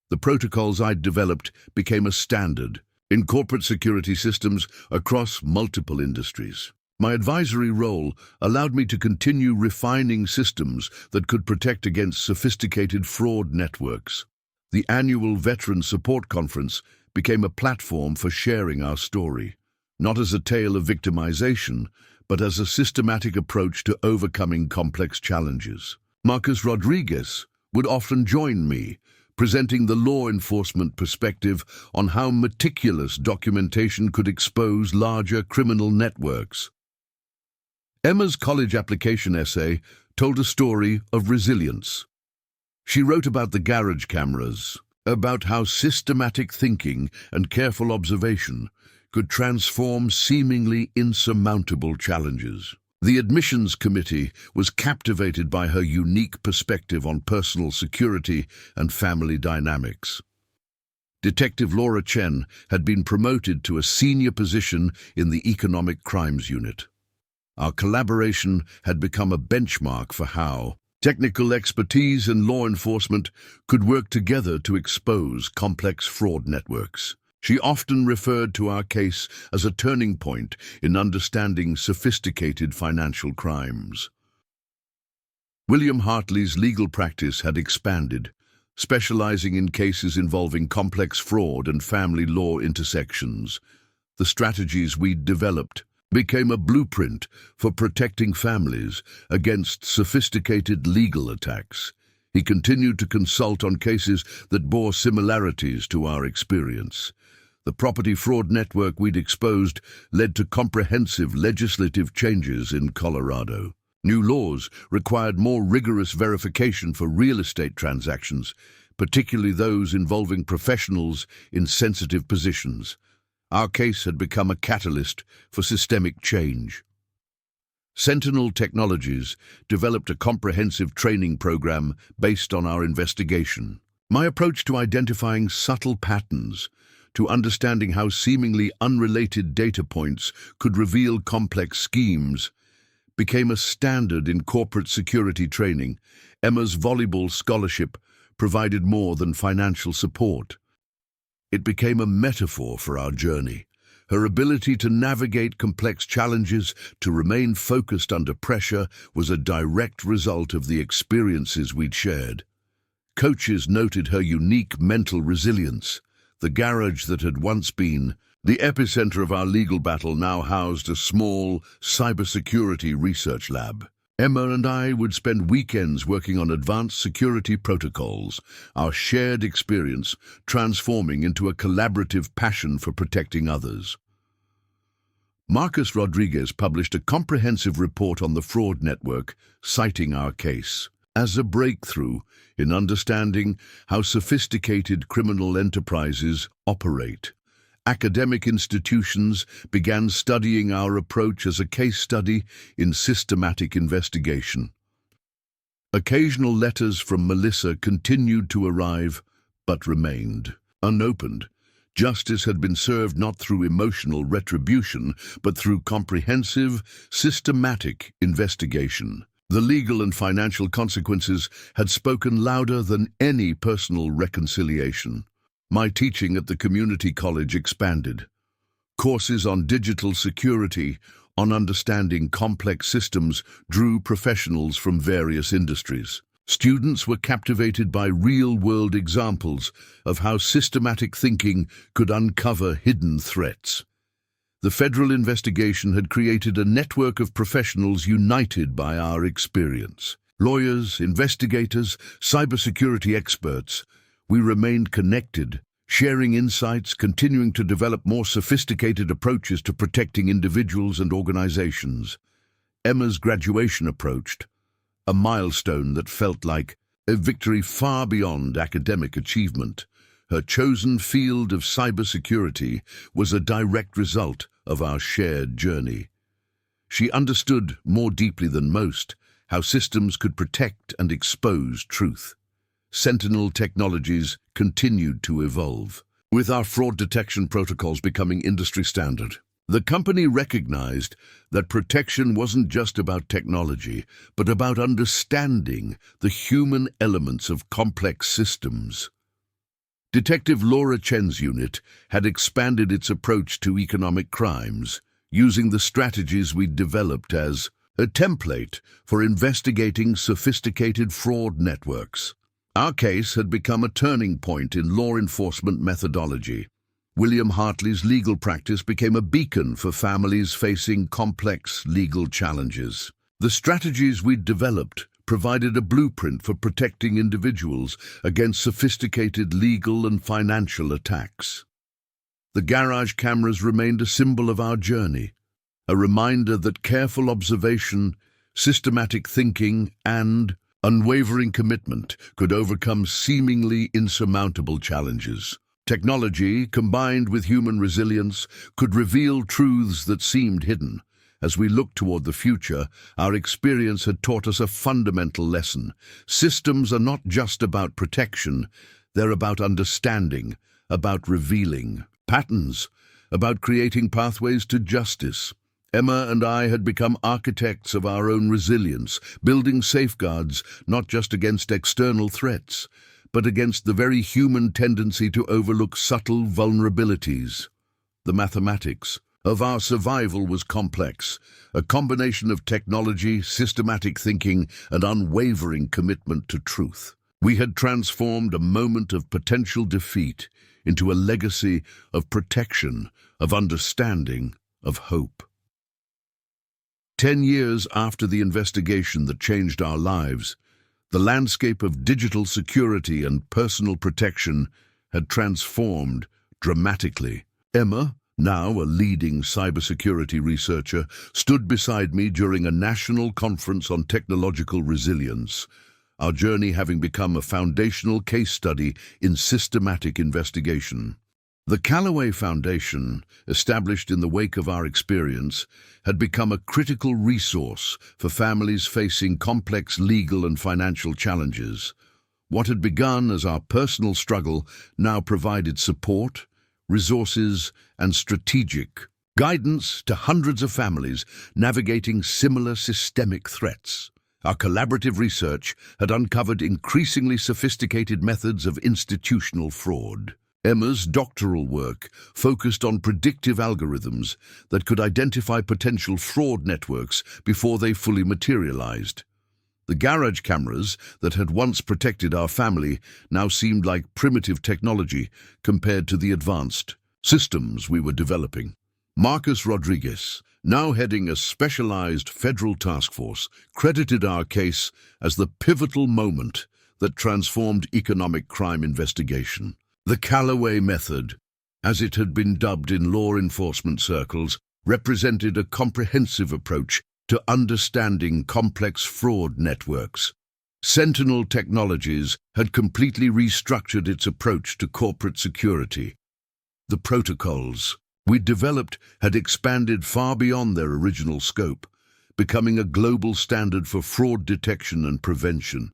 The protocols I'd developed became a standard in corporate security systems across multiple industries. My advisory role allowed me to continue refining systems that could protect against sophisticated fraud networks. The annual Veteran Support Conference became a platform for sharing our story, not as a tale of victimization, but as a systematic approach to overcoming complex challenges. Marcus Rodriguez would often join me, presenting the law enforcement perspective on how meticulous documentation could expose larger criminal networks. Emma's college application essay told a story of resilience. She wrote about the garage cameras, about how systematic thinking and careful observation could transform seemingly insurmountable challenges. The admissions committee was captivated by her unique perspective on personal security and family dynamics. Detective Laura Chen had been promoted to a senior position in the Economic Crimes Unit. Our collaboration had become a benchmark for how technical expertise and law enforcement could work together to expose complex fraud networks. She often referred to our case as a turning point in understanding sophisticated financial crimes. William Hartley's legal practice had expanded, specializing in cases involving complex fraud and family law intersections. The strategies we'd developed became a blueprint for protecting families against sophisticated legal attacks. He continued to consult on cases that bore similarities to our experience. The property fraud network we'd exposed led to comprehensive legislative changes in Colorado. New laws required more rigorous verification for real estate transactions, particularly those involving professionals in sensitive positions. Our case had become a catalyst for systemic change. Sentinel Technologies developed a comprehensive training program based on our investigation. My approach to identifying subtle patterns, to understanding how seemingly unrelated data points could reveal complex schemes, became a standard in corporate security training. Emma's volleyball scholarship provided more than financial support. It became a metaphor for our journey. Her ability to navigate complex challenges, to remain focused under pressure, was a direct result of the experiences we'd shared. Coaches noted her unique mental resilience. The garage that had once been the epicenter of our legal battle now housed a small cybersecurity research lab. Emma and I would spend weekends working on advanced security protocols, our shared experience transforming into a collaborative passion for protecting others. Marcus Rodriguez published a comprehensive report on the fraud network, citing our case as a breakthrough in understanding how sophisticated criminal enterprises operate. Academic institutions began studying our approach as a case study in systematic investigation. Occasional letters from Melissa continued to arrive, but remained unopened. Justice had been served not through emotional retribution, but through comprehensive, systematic investigation. The legal and financial consequences had spoken louder than any personal reconciliation. My teaching at the community college expanded. Courses on digital security, on understanding complex systems, drew professionals from various industries. Students were captivated by real-world examples of how systematic thinking could uncover hidden threats. The federal investigation had created a network of professionals united by our experience. Lawyers, investigators, cybersecurity experts. We remained connected, sharing insights, continuing to develop more sophisticated approaches to protecting individuals and organizations. Emma's graduation approached, a milestone that felt like a victory far beyond academic achievement. Her chosen field of cybersecurity was a direct result of our shared journey. She understood more deeply than most how systems could protect and expose truth. Sentinel Technologies continued to evolve, with our fraud detection protocols becoming industry standard. The company recognized that protection wasn't just about technology, but about understanding the human elements of complex systems. Detective Laura Chen's unit had expanded its approach to economic crimes, using the strategies we'd developed as a template for investigating sophisticated fraud networks. Our case had become a turning point in law enforcement methodology. William Hartley's legal practice became a beacon for families facing complex legal challenges. The strategies we'd developed provided a blueprint for protecting individuals against sophisticated legal and financial attacks. The garage cameras remained a symbol of our journey, a reminder that careful observation, systematic thinking, and unwavering commitment could overcome seemingly insurmountable challenges. Technology, combined with human resilience, could reveal truths that seemed hidden. As we looked toward the future, our experience had taught us a fundamental lesson. Systems are not just about protection, they're about understanding, about revealing patterns, about creating pathways to justice. Emma and I had become architects of our own resilience, building safeguards not just against external threats, but against the very human tendency to overlook subtle vulnerabilities. The mathematics of our survival was complex, a combination of technology, systematic thinking, and unwavering commitment to truth. We had transformed a moment of potential defeat into a legacy of protection, of understanding, of hope. 10 years after the investigation that changed our lives, the landscape of digital security and personal protection had transformed dramatically. Emma, now a leading cybersecurity researcher, stood beside me during a national conference on technological resilience, our journey having become a foundational case study in systematic investigation. The Calloway Foundation, established in the wake of our experience, had become a critical resource for families facing complex legal and financial challenges. What had begun as our personal struggle now provided support, resources, and strategic guidance to hundreds of families navigating similar systemic threats. Our collaborative research had uncovered increasingly sophisticated methods of institutional fraud. Emma's doctoral work focused on predictive algorithms that could identify potential fraud networks before they fully materialized. The garage cameras that had once protected our family now seemed like primitive technology compared to the advanced systems we were developing. Marcus Rodriguez, now heading a specialized federal task force, credited our case as the pivotal moment that transformed economic crime investigation. The Calloway method, as it had been dubbed in law enforcement circles, represented a comprehensive approach to understanding complex fraud networks. Sentinel Technologies had completely restructured its approach to corporate security. The protocols we developed had expanded far beyond their original scope, becoming a global standard for fraud detection and prevention.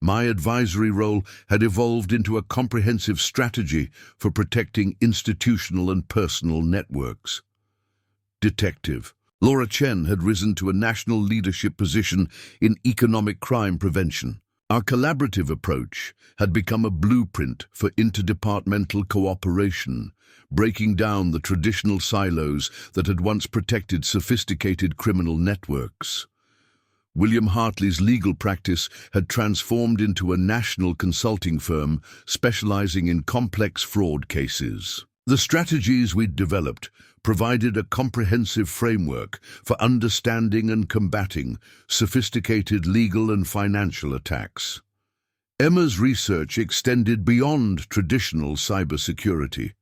My advisory role had evolved into a comprehensive strategy for protecting institutional and personal networks. Detective Laura Chen had risen to a national leadership position in economic crime prevention. Our collaborative approach had become a blueprint for interdepartmental cooperation, breaking down the traditional silos that had once protected sophisticated criminal networks. William Hartley's legal practice had transformed into a national consulting firm specializing in complex fraud cases. The strategies we'd developed provided a comprehensive framework for understanding and combating sophisticated legal and financial attacks. Emma's research extended beyond traditional cybersecurity.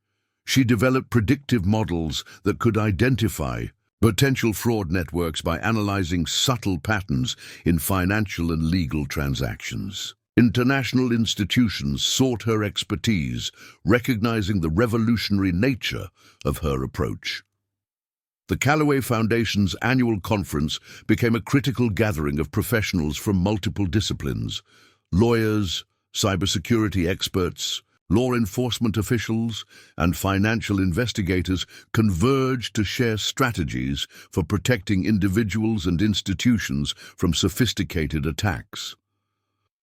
She developed predictive models that could identify potential fraud networks by analyzing subtle patterns in financial and legal transactions. International institutions sought her expertise, recognizing the revolutionary nature of her approach. The Calloway Foundation's annual conference became a critical gathering of professionals from multiple disciplines: lawyers, cybersecurity experts, law enforcement officials, and financial investigators converged to share strategies for protecting individuals and institutions from sophisticated attacks.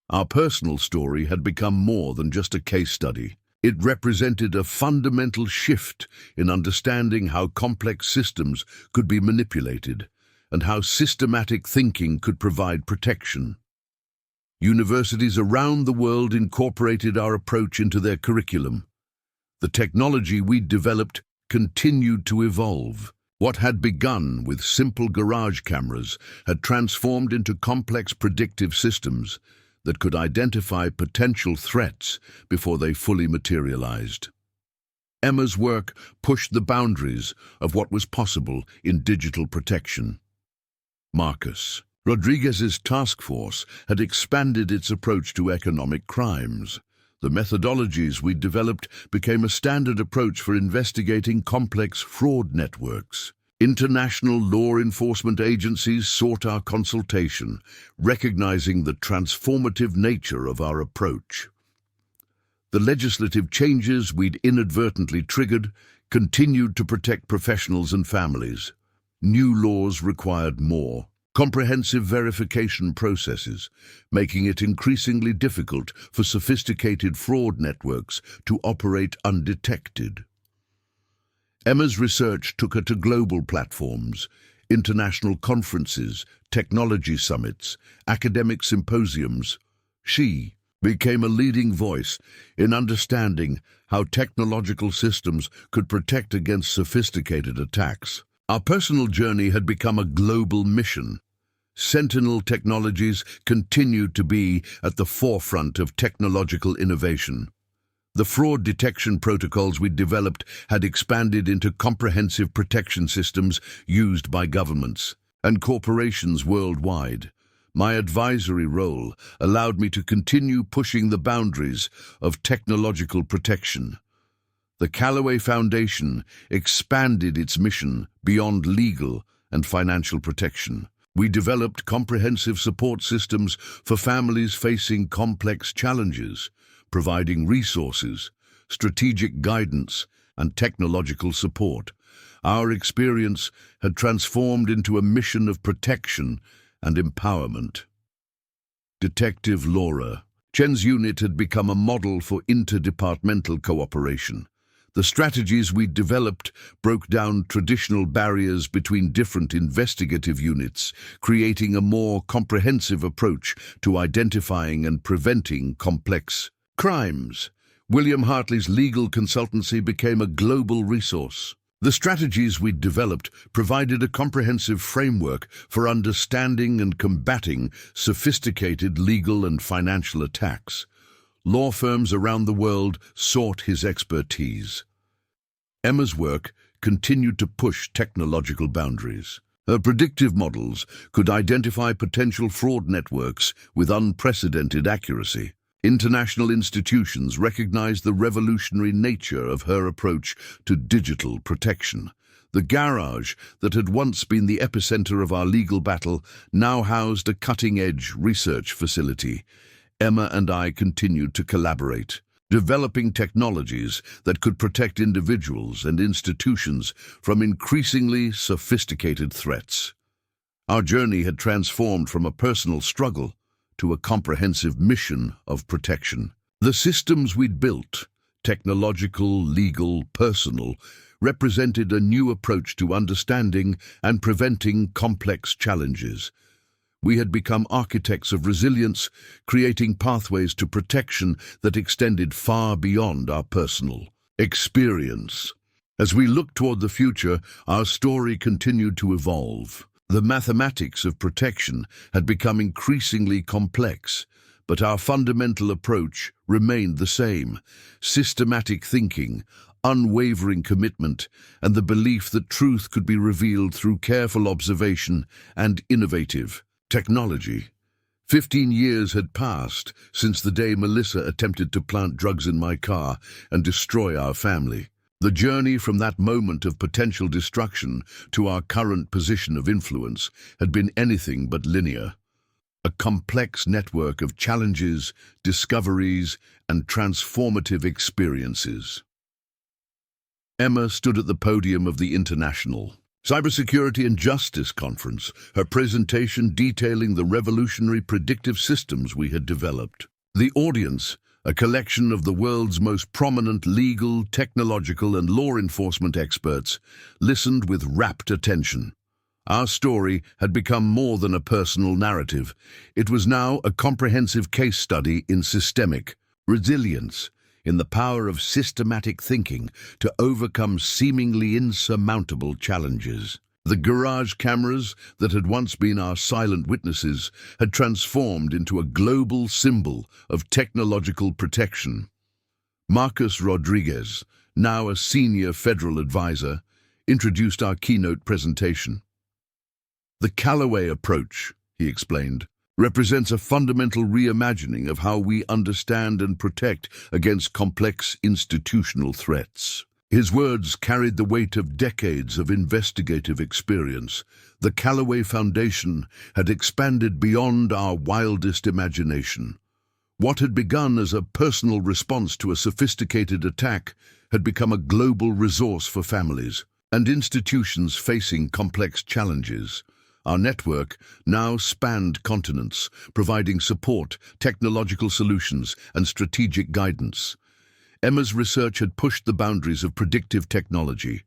Our personal story had become more than just a case study. It represented a fundamental shift in understanding how complex systems could be manipulated and how systematic thinking could provide protection. Universities around the world incorporated our approach into their curriculum. The technology we'd developed continued to evolve. What had begun with simple garage cameras had transformed into complex predictive systems that could identify potential threats before they fully materialized. Emma's work pushed the boundaries of what was possible in digital protection. Marcus Rodriguez's task force had expanded its approach to economic crimes. The methodologies we developed became a standard approach for investigating complex fraud networks. International law enforcement agencies sought our consultation, recognizing the transformative nature of our approach. The legislative changes we'd inadvertently triggered continued to protect professionals and families. New laws required more comprehensive verification processes, making it increasingly difficult for sophisticated fraud networks to operate undetected. Emma's research took her to global platforms, international conferences, technology summits, academic symposiums. She became a leading voice in understanding how technological systems could protect against sophisticated attacks. Our personal journey had become a global mission. Sentinel technologies continued to be at the forefront of technological innovation. The fraud detection protocols we developed had expanded into comprehensive protection systems used by governments and corporations worldwide. My advisory role allowed me to continue pushing the boundaries of technological protection. The Calloway Foundation expanded its mission beyond legal and financial protection. We developed comprehensive support systems for families facing complex challenges, providing resources, strategic guidance, and technological support. Our experience had transformed into a mission of protection and empowerment. Detective Laura. Chen's unit had become a model for interdepartmental cooperation. The strategies we developed broke down traditional barriers between different investigative units, creating a more comprehensive approach to identifying and preventing complex crimes. William Hartley's legal consultancy became a global resource. The strategies we developed provided a comprehensive framework for understanding and combating sophisticated legal and financial attacks. Law firms around the world sought his expertise. Emma's work continued to push technological boundaries. Her predictive models could identify potential fraud networks with unprecedented accuracy. International institutions recognized the revolutionary nature of her approach to digital protection. The garage that had once been the epicenter of our legal battle now housed a cutting-edge research facility. Emma and I continued to collaborate, developing technologies that could protect individuals and institutions from increasingly sophisticated threats. Our journey had transformed from a personal struggle to a comprehensive mission of protection. The systems we'd built, technological, legal, personal, represented a new approach to understanding and preventing complex challenges. We had become architects of resilience, creating pathways to protection that extended far beyond our personal experience. As we looked toward the future, our story continued to evolve. The mathematics of protection had become increasingly complex, but our fundamental approach remained the same: systematic thinking, unwavering commitment, and the belief that truth could be revealed through careful observation and innovative technology. 15 years had passed since the day Melissa attempted to plant drugs in my car and destroy our family. The journey from that moment of potential destruction to our current position of influence had been anything but linear. A complex network of challenges, discoveries, and transformative experiences. Emma stood at the podium of the International Cybersecurity and Justice Conference, her presentation detailing the revolutionary predictive systems we had developed. The audience, a collection of the world's most prominent legal, technological, and law enforcement experts, listened with rapt attention. Our story had become more than a personal narrative. It was now a comprehensive case study in systemic resilience, in the power of systematic thinking to overcome seemingly insurmountable challenges. The garage cameras that had once been our silent witnesses had transformed into a global symbol of technological protection. Marcus Rodriguez, now a senior federal advisor, introduced our keynote presentation. The Calloway approach, he explained, represents a fundamental reimagining of how we understand and protect against complex institutional threats. His words carried the weight of decades of investigative experience. The Calloway Foundation had expanded beyond our wildest imagination. What had begun as a personal response to a sophisticated attack had become a global resource for families and institutions facing complex challenges. Our network now spanned continents, providing support, technological solutions, and strategic guidance. Emma's research had pushed the boundaries of predictive technology.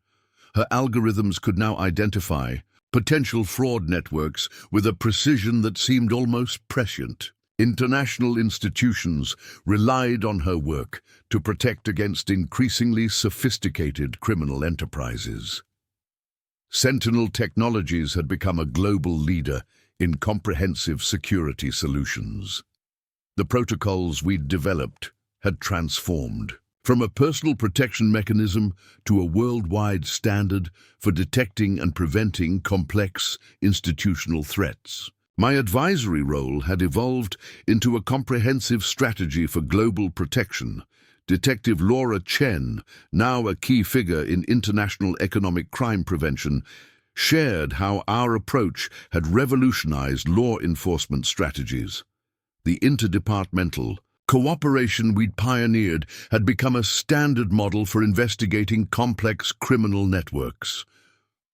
Her algorithms could now identify potential fraud networks with a precision that seemed almost prescient. International institutions relied on her work to protect against increasingly sophisticated criminal enterprises. Sentinel Technologies had become a global leader in comprehensive security solutions. The protocols we'd developed had transformed from a personal protection mechanism to a worldwide standard for detecting and preventing complex institutional threats. My advisory role had evolved into a comprehensive strategy for global protection. Detective Laura Chen, now a key figure in international economic crime prevention, shared how our approach had revolutionized law enforcement strategies. The interdepartmental cooperation we'd pioneered had become a standard model for investigating complex criminal networks.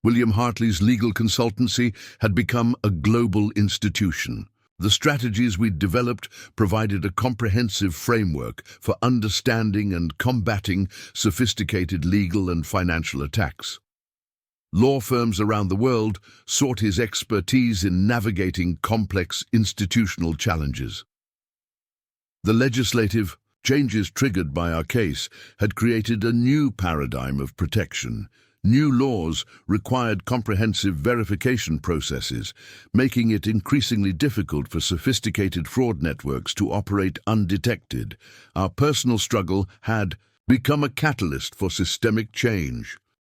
William Hartley's legal consultancy had become a global institution. The strategies we'd developed provided a comprehensive framework for understanding and combating sophisticated legal and financial attacks. Law firms around the world sought his expertise in navigating complex institutional challenges. The legislative changes triggered by our case had created a new paradigm of protection. New laws required comprehensive verification processes, making it increasingly difficult for sophisticated fraud networks to operate undetected. Our personal struggle had become a catalyst for systemic change.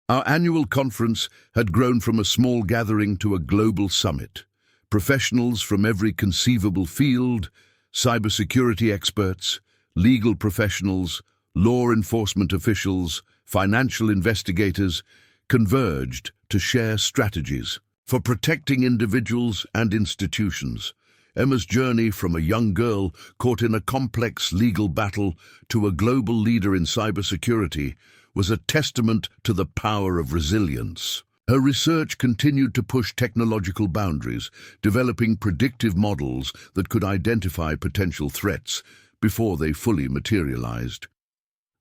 Our annual conference had grown from a small gathering to a global summit. Professionals from every conceivable field, cybersecurity experts, legal professionals, law enforcement officials, financial investigators, converged to share strategies for protecting individuals and institutions. Emma's journey from a young girl caught in a complex legal battle to a global leader in cybersecurity was a testament to the power of resilience. Her research continued to push technological boundaries, developing predictive models that could identify potential threats before they fully materialized.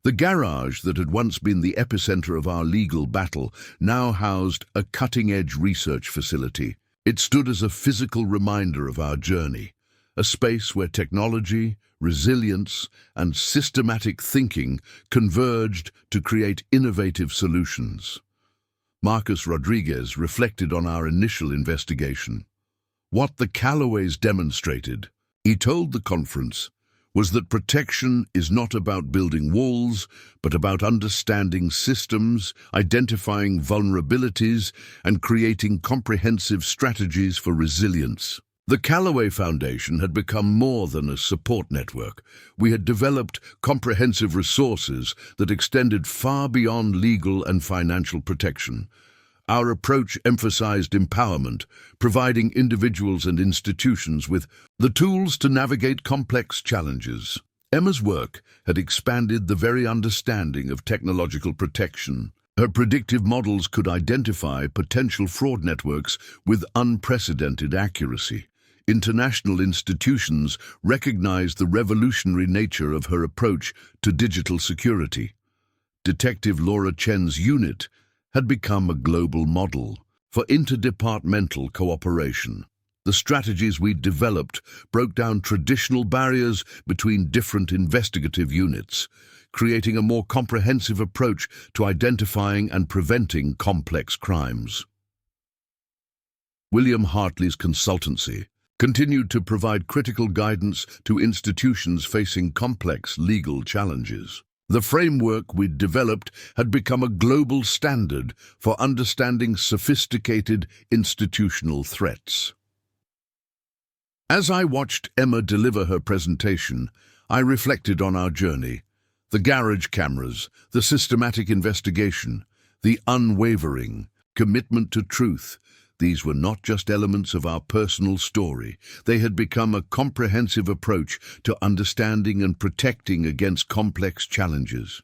The garage that had once been the epicenter of our legal battle now housed a cutting-edge research facility. It stood as a physical reminder of our journey, a space where technology, resilience, and systematic thinking converged to create innovative solutions. Marcus Rodriguez reflected on our initial investigation. What the Callaways demonstrated, he told the conference, was that protection is not about building walls, but about understanding systems, identifying vulnerabilities, and creating comprehensive strategies for resilience. The Calloway Foundation had become more than a support network. We had developed comprehensive resources that extended far beyond legal and financial protection. Our approach emphasized empowerment, providing individuals and institutions with the tools to navigate complex challenges. Emma's work had expanded the very understanding of technological protection. Her predictive models could identify potential fraud networks with unprecedented accuracy. International institutions recognized the revolutionary nature of her approach to digital security. Detective Laura Chen's unit had become a global model for interdepartmental cooperation. The strategies we developed broke down traditional barriers between different investigative units, creating a more comprehensive approach to identifying and preventing complex crimes. William Hartley's consultancy continued to provide critical guidance to institutions facing complex legal challenges. The framework we'd developed had become a global standard for understanding sophisticated institutional threats. As I watched Emma deliver her presentation, I reflected on our journey. The garage cameras, the systematic investigation, the unwavering commitment to truth. These were not just elements of our personal story. They had become a comprehensive approach to understanding and protecting against complex challenges.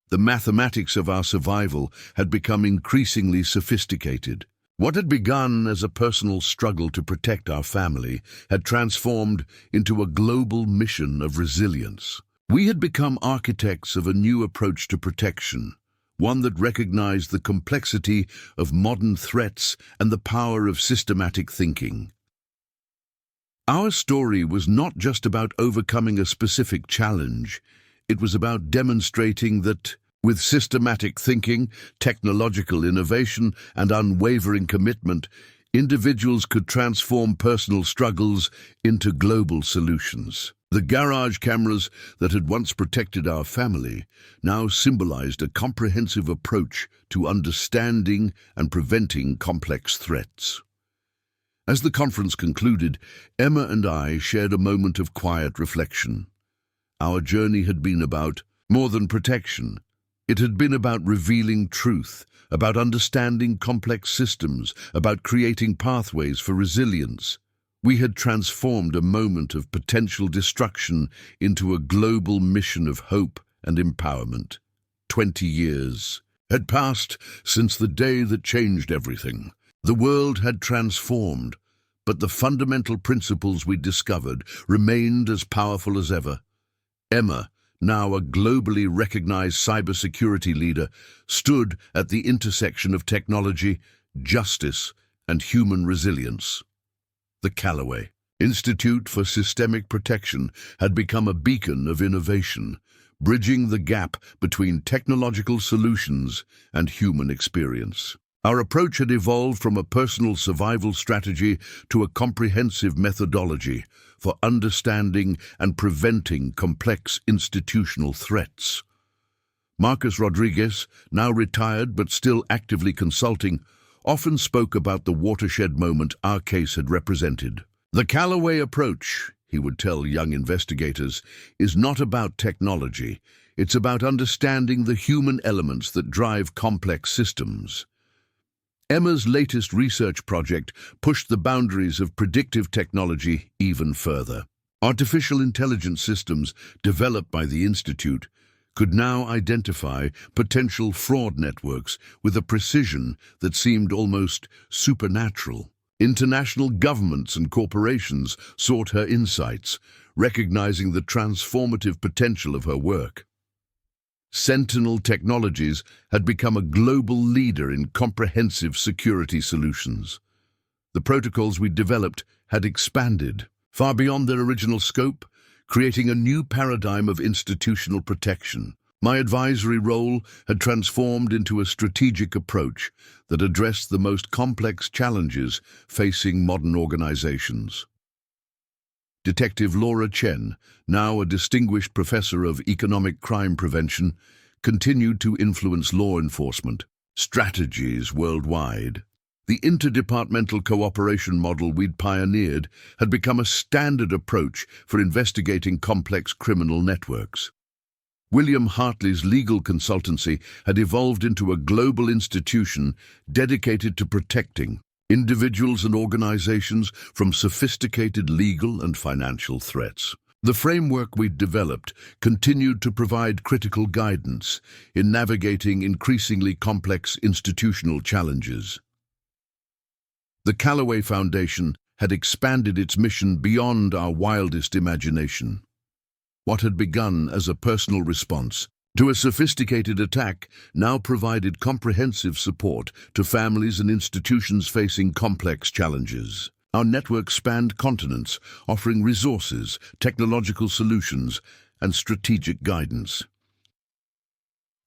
The mathematics of our survival had become increasingly sophisticated. What had begun as a personal struggle to protect our family had transformed into a global mission of resilience. We had become architects of a new approach to protection, one that recognized the complexity of modern threats and the power of systematic thinking. Our story was not just about overcoming a specific challenge. It was about demonstrating that, with systematic thinking, technological innovation, and unwavering commitment, individuals could transform personal struggles into global solutions. The garage cameras that had once protected our family now symbolized a comprehensive approach to understanding and preventing complex threats. As the conference concluded, Emma and I shared a moment of quiet reflection. Our journey had been about more than protection. It had been about revealing truth, about understanding complex systems, about creating pathways for resilience. We had transformed a moment of potential destruction into a global mission of hope and empowerment. 20 years had passed since the day that changed everything. The world had transformed, but the fundamental principles we discovered remained as powerful as ever. Emma, now a globally recognized cybersecurity leader, stood at the intersection of technology, justice, and human resilience. The Calloway Institute for Systemic Protection had become a beacon of innovation, bridging the gap between technological solutions and human experience. Our approach had evolved from a personal survival strategy to a comprehensive methodology for understanding and preventing complex institutional threats. Marcus Rodriguez, now retired but still actively consulting, often spoke about the watershed moment our case had represented. The Calloway approach, he would tell young investigators, is not about technology. It's about understanding the human elements that drive complex systems. Emma's latest research project pushed the boundaries of predictive technology even further. Artificial intelligence systems developed by the Institute could now identify potential fraud networks with a precision that seemed almost supernatural. International governments and corporations sought her insights, recognizing the transformative potential of her work. Sentinel Technologies had become a global leader in comprehensive security solutions. The protocols we developed had expanded far beyond their original scope, creating a new paradigm of institutional protection. My advisory role had transformed into a strategic approach that addressed the most complex challenges facing modern organizations. Detective Laura Chen, now a distinguished professor of economic crime prevention, continued to influence law enforcement strategies worldwide. The interdepartmental cooperation model we'd pioneered had become a standard approach for investigating complex criminal networks. William Hartley's legal consultancy had evolved into a global institution dedicated to protecting individuals and organizations from sophisticated legal and financial threats. The framework we'd developed continued to provide critical guidance in navigating increasingly complex institutional challenges. The Calloway Foundation had expanded its mission beyond our wildest imagination. What had begun as a personal response to a sophisticated attack now provided comprehensive support to families and institutions facing complex challenges. Our network spanned continents, offering resources, technological solutions, and strategic guidance.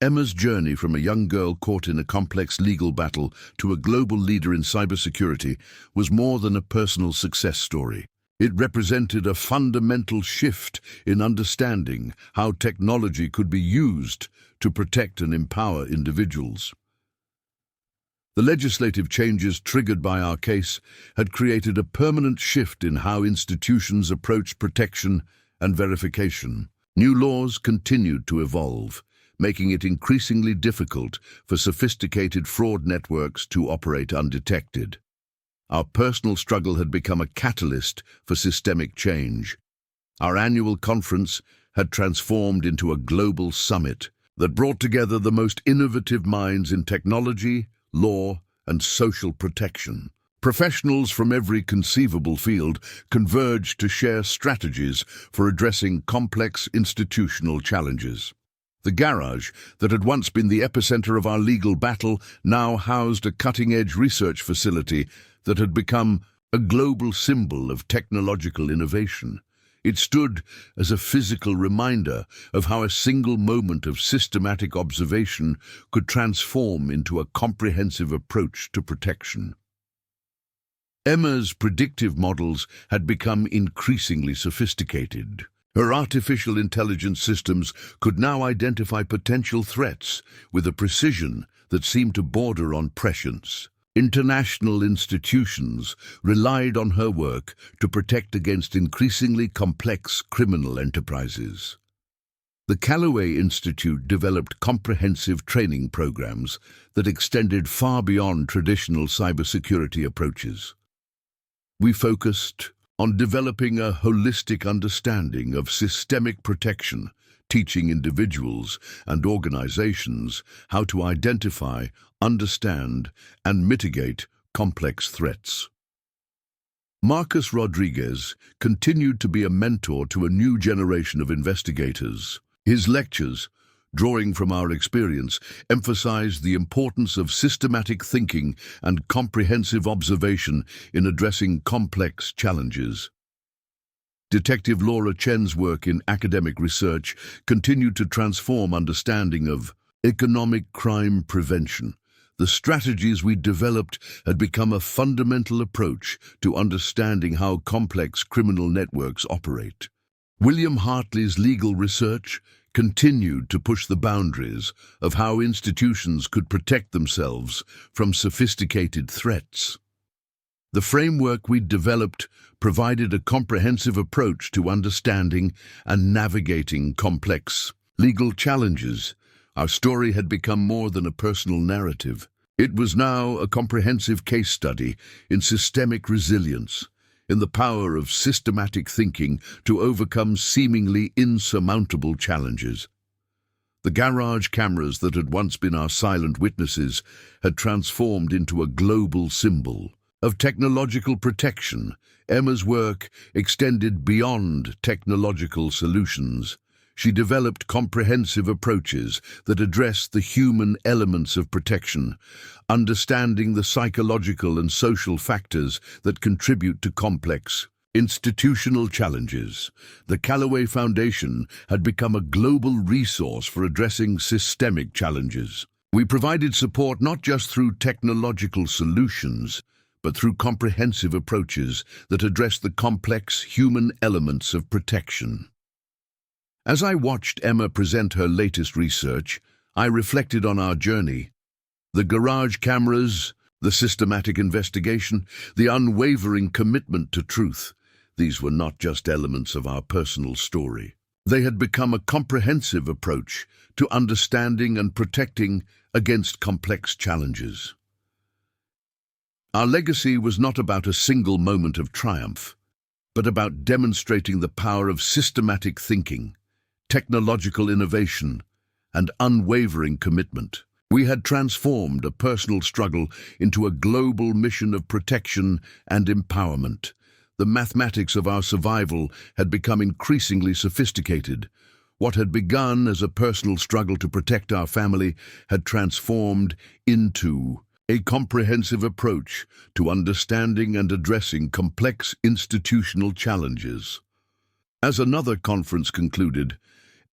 Emma's journey from a young girl caught in a complex legal battle to a global leader in cybersecurity was more than a personal success story. It represented a fundamental shift in understanding how technology could be used to protect and empower individuals. The legislative changes triggered by our case had created a permanent shift in how institutions approach protection and verification. New laws continued to evolve, making it increasingly difficult for sophisticated fraud networks to operate undetected. Our personal struggle had become a catalyst for systemic change. Our annual conference had transformed into a global summit that brought together the most innovative minds in technology, law, and social protection. Professionals from every conceivable field converged to share strategies for addressing complex institutional challenges. The garage, that had once been the epicenter of our legal battle, now housed a cutting-edge research facility that had become a global symbol of technological innovation. It stood as a physical reminder of how a single moment of systematic observation could transform into a comprehensive approach to protection. Emma's predictive models had become increasingly sophisticated. Her artificial intelligence systems could now identify potential threats with a precision that seemed to border on prescience. International institutions relied on her work to protect against increasingly complex criminal enterprises. The Calloway Institute developed comprehensive training programs that extended far beyond traditional cybersecurity approaches. We focused on developing a holistic understanding of systemic protection, teaching individuals and organizations how to identify, understand, and mitigate complex threats. Marcus Rodriguez continued to be a mentor to a new generation of investigators. His lectures, drawing from our experience, emphasized the importance of systematic thinking and comprehensive observation in addressing complex challenges. Detective Laura Chen's work in academic research continued to transform understanding of economic crime prevention. The strategies we developed had become a fundamental approach to understanding how complex criminal networks operate. William Hartley's legal research continued to push the boundaries of how institutions could protect themselves from sophisticated threats. The framework we developed provided a comprehensive approach to understanding and navigating complex legal challenges. Our story had become more than a personal narrative. It was now a comprehensive case study in systemic resilience, in the power of systematic thinking to overcome seemingly insurmountable challenges. The garage cameras that had once been our silent witnesses had transformed into a global symbol of technological protection. Emma's work extended beyond technological solutions. She developed comprehensive approaches that addressed the human elements of protection, understanding the psychological and social factors that contribute to complex institutional challenges. The Calloway Foundation had become a global resource for addressing systemic challenges. We provided support not just through technological solutions, but through comprehensive approaches that addressed the complex human elements of protection. As I watched Emma present her latest research, I reflected on our journey. The garage cameras, the systematic investigation, the unwavering commitment to truth. These were not just elements of our personal story. They had become a comprehensive approach to understanding and protecting against complex challenges. Our legacy was not about a single moment of triumph, but about demonstrating the power of systematic thinking, technological innovation, and unwavering commitment. We had transformed a personal struggle into a global mission of protection and empowerment. The mathematics of our survival had become increasingly sophisticated. What had begun as a personal struggle to protect our family had transformed into a comprehensive approach to understanding and addressing complex institutional challenges. As another conference concluded,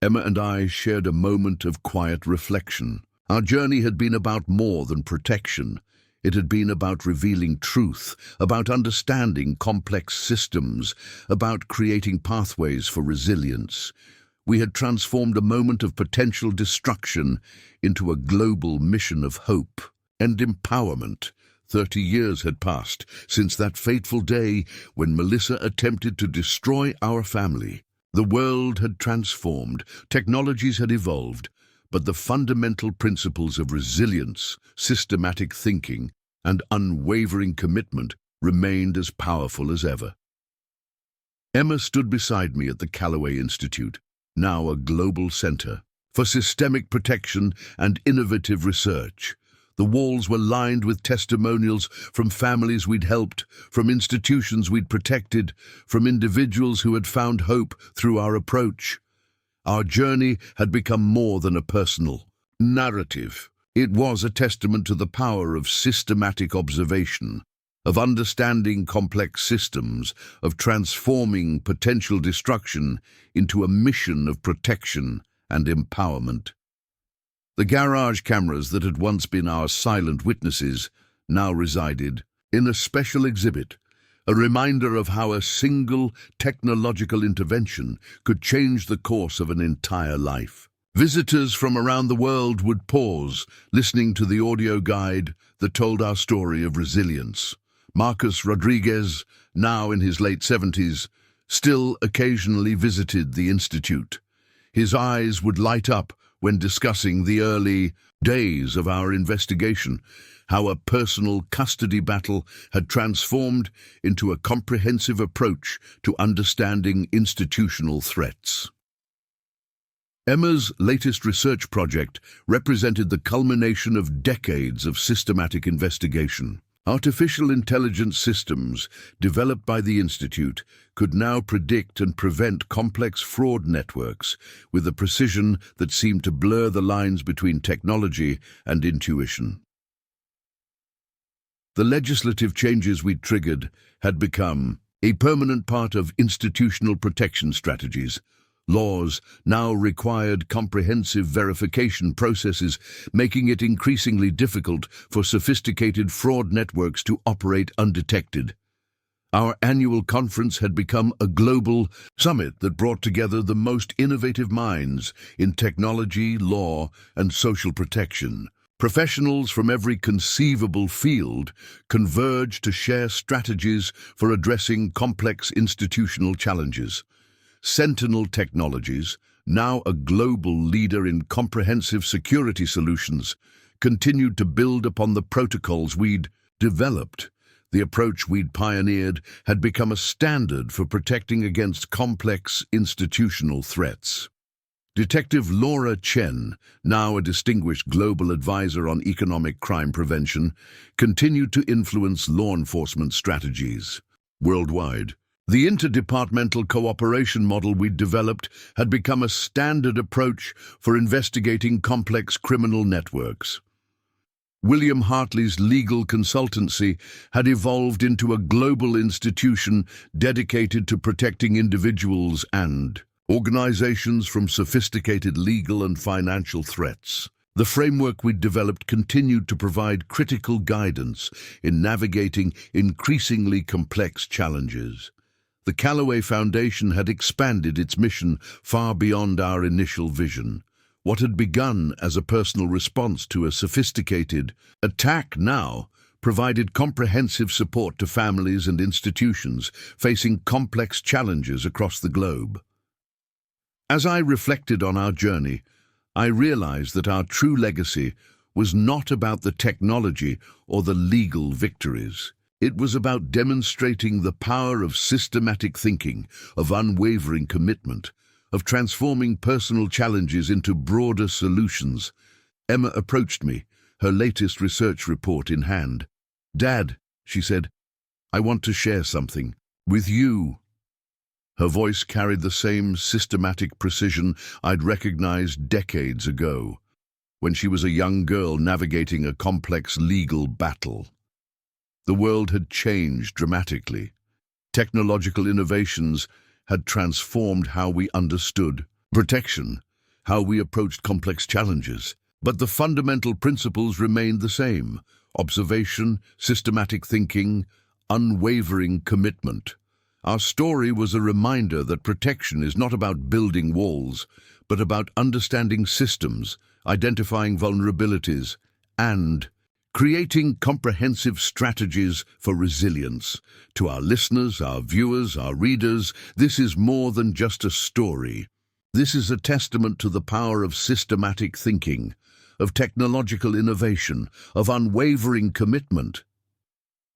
Emma and I shared a moment of quiet reflection. Our journey had been about more than protection. It had been about revealing truth, about understanding complex systems, about creating pathways for resilience. We had transformed a moment of potential destruction into a global mission of hope and empowerment. 30 years had passed since that fateful day when Melissa attempted to destroy our family. The world had transformed, technologies had evolved, but the fundamental principles of resilience, systematic thinking, and unwavering commitment remained as powerful as ever. Emma stood beside me at the Calloway Institute, now a global center for systemic protection and innovative research. The walls were lined with testimonials from families we'd helped, from institutions we'd protected, from individuals who had found hope through our approach. Our journey had become more than a personal narrative. It was a testament to the power of systematic observation, of understanding complex systems, of transforming potential destruction into a mission of protection and empowerment. The garage cameras that had once been our silent witnesses now resided in a special exhibit, a reminder of how a single technological intervention could change the course of an entire life. Visitors from around the world would pause, listening to the audio guide that told our story of resilience. Marcus Rodriguez, now in his late 70s, still occasionally visited the Institute. His eyes would light up when discussing the early days of our investigation, how a personal custody battle had transformed into a comprehensive approach to understanding institutional threats. Emma's latest research project represented the culmination of decades of systematic investigation. Artificial intelligence systems developed by the Institute could now predict and prevent complex fraud networks with a precision that seemed to blur the lines between technology and intuition. The legislative changes we'd triggered had become a permanent part of institutional protection strategies. Laws now required comprehensive verification processes, making it increasingly difficult for sophisticated fraud networks to operate undetected. Our annual conference had become a global summit that brought together the most innovative minds in technology, law, and social protection. Professionals from every conceivable field converged to share strategies for addressing complex institutional challenges. Sentinel Technologies, now a global leader in comprehensive security solutions, continued to build upon the protocols we'd developed. The approach we'd pioneered had become a standard for protecting against complex institutional threats. Detective Laura Chen, now a distinguished global advisor on economic crime prevention, continued to influence law enforcement strategies worldwide. The interdepartmental cooperation model we'd developed had become a standard approach for investigating complex criminal networks. William Hartley's legal consultancy had evolved into a global institution dedicated to protecting individuals and organizations from sophisticated legal and financial threats. The framework we'd developed continued to provide critical guidance in navigating increasingly complex challenges. The Calloway Foundation had expanded its mission far beyond our initial vision. What had begun as a personal response to a sophisticated attack now provided comprehensive support to families and institutions facing complex challenges across the globe. As I reflected on our journey, I realized that our true legacy was not about the technology or the legal victories. It was about demonstrating the power of systematic thinking, of unwavering commitment, of transforming personal challenges into broader solutions. Emma approached me, her latest research report in hand. "Dad," she said, "I want to share something with you." Her voice carried the same systematic precision I'd recognized decades ago, when she was a young girl navigating a complex legal battle. The world had changed dramatically. Technological innovations had transformed how we understood protection, how we approached complex challenges. But the fundamental principles remained the same: observation, systematic thinking, unwavering commitment. Our story was a reminder that protection is not about building walls, but about understanding systems, identifying vulnerabilities, and creating comprehensive strategies for resilience. To our listeners, our viewers, our readers, this is more than just a story. This is a testament to the power of systematic thinking, of technological innovation, of unwavering commitment.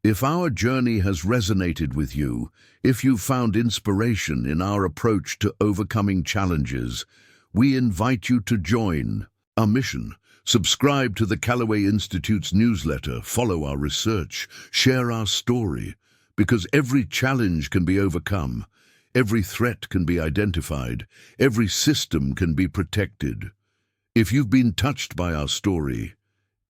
If our journey has resonated with you, if you've found inspiration in our approach to overcoming challenges, we invite you to join our mission. Subscribe to the Calloway Institute's newsletter, follow our research, share our story, because every challenge can be overcome, every threat can be identified, every system can be protected. If you've been touched by our story,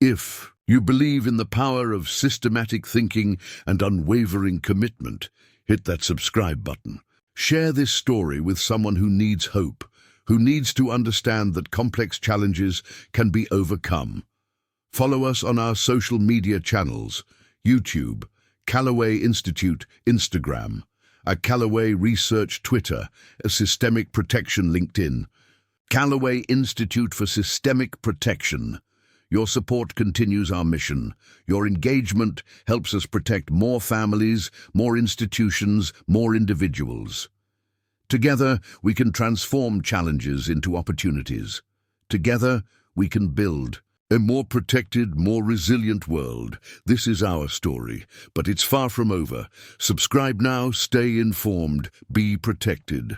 if You believe in the power of systematic thinking and unwavering commitment. Hit that subscribe button. Share this story with someone who needs hope, who needs to understand that complex challenges can be overcome. Follow us on our social media channels: YouTube, Calloway Institute, Instagram, a Calloway Research Twitter, a Systemic Protection LinkedIn. Calloway Institute for Systemic Protection. Your support continues our mission. Your engagement helps us protect more families, more institutions, more individuals. Together, we can transform challenges into opportunities. Together, we can build a more protected, more resilient world. This is our story, but it's far from over. Subscribe now, stay informed, be protected.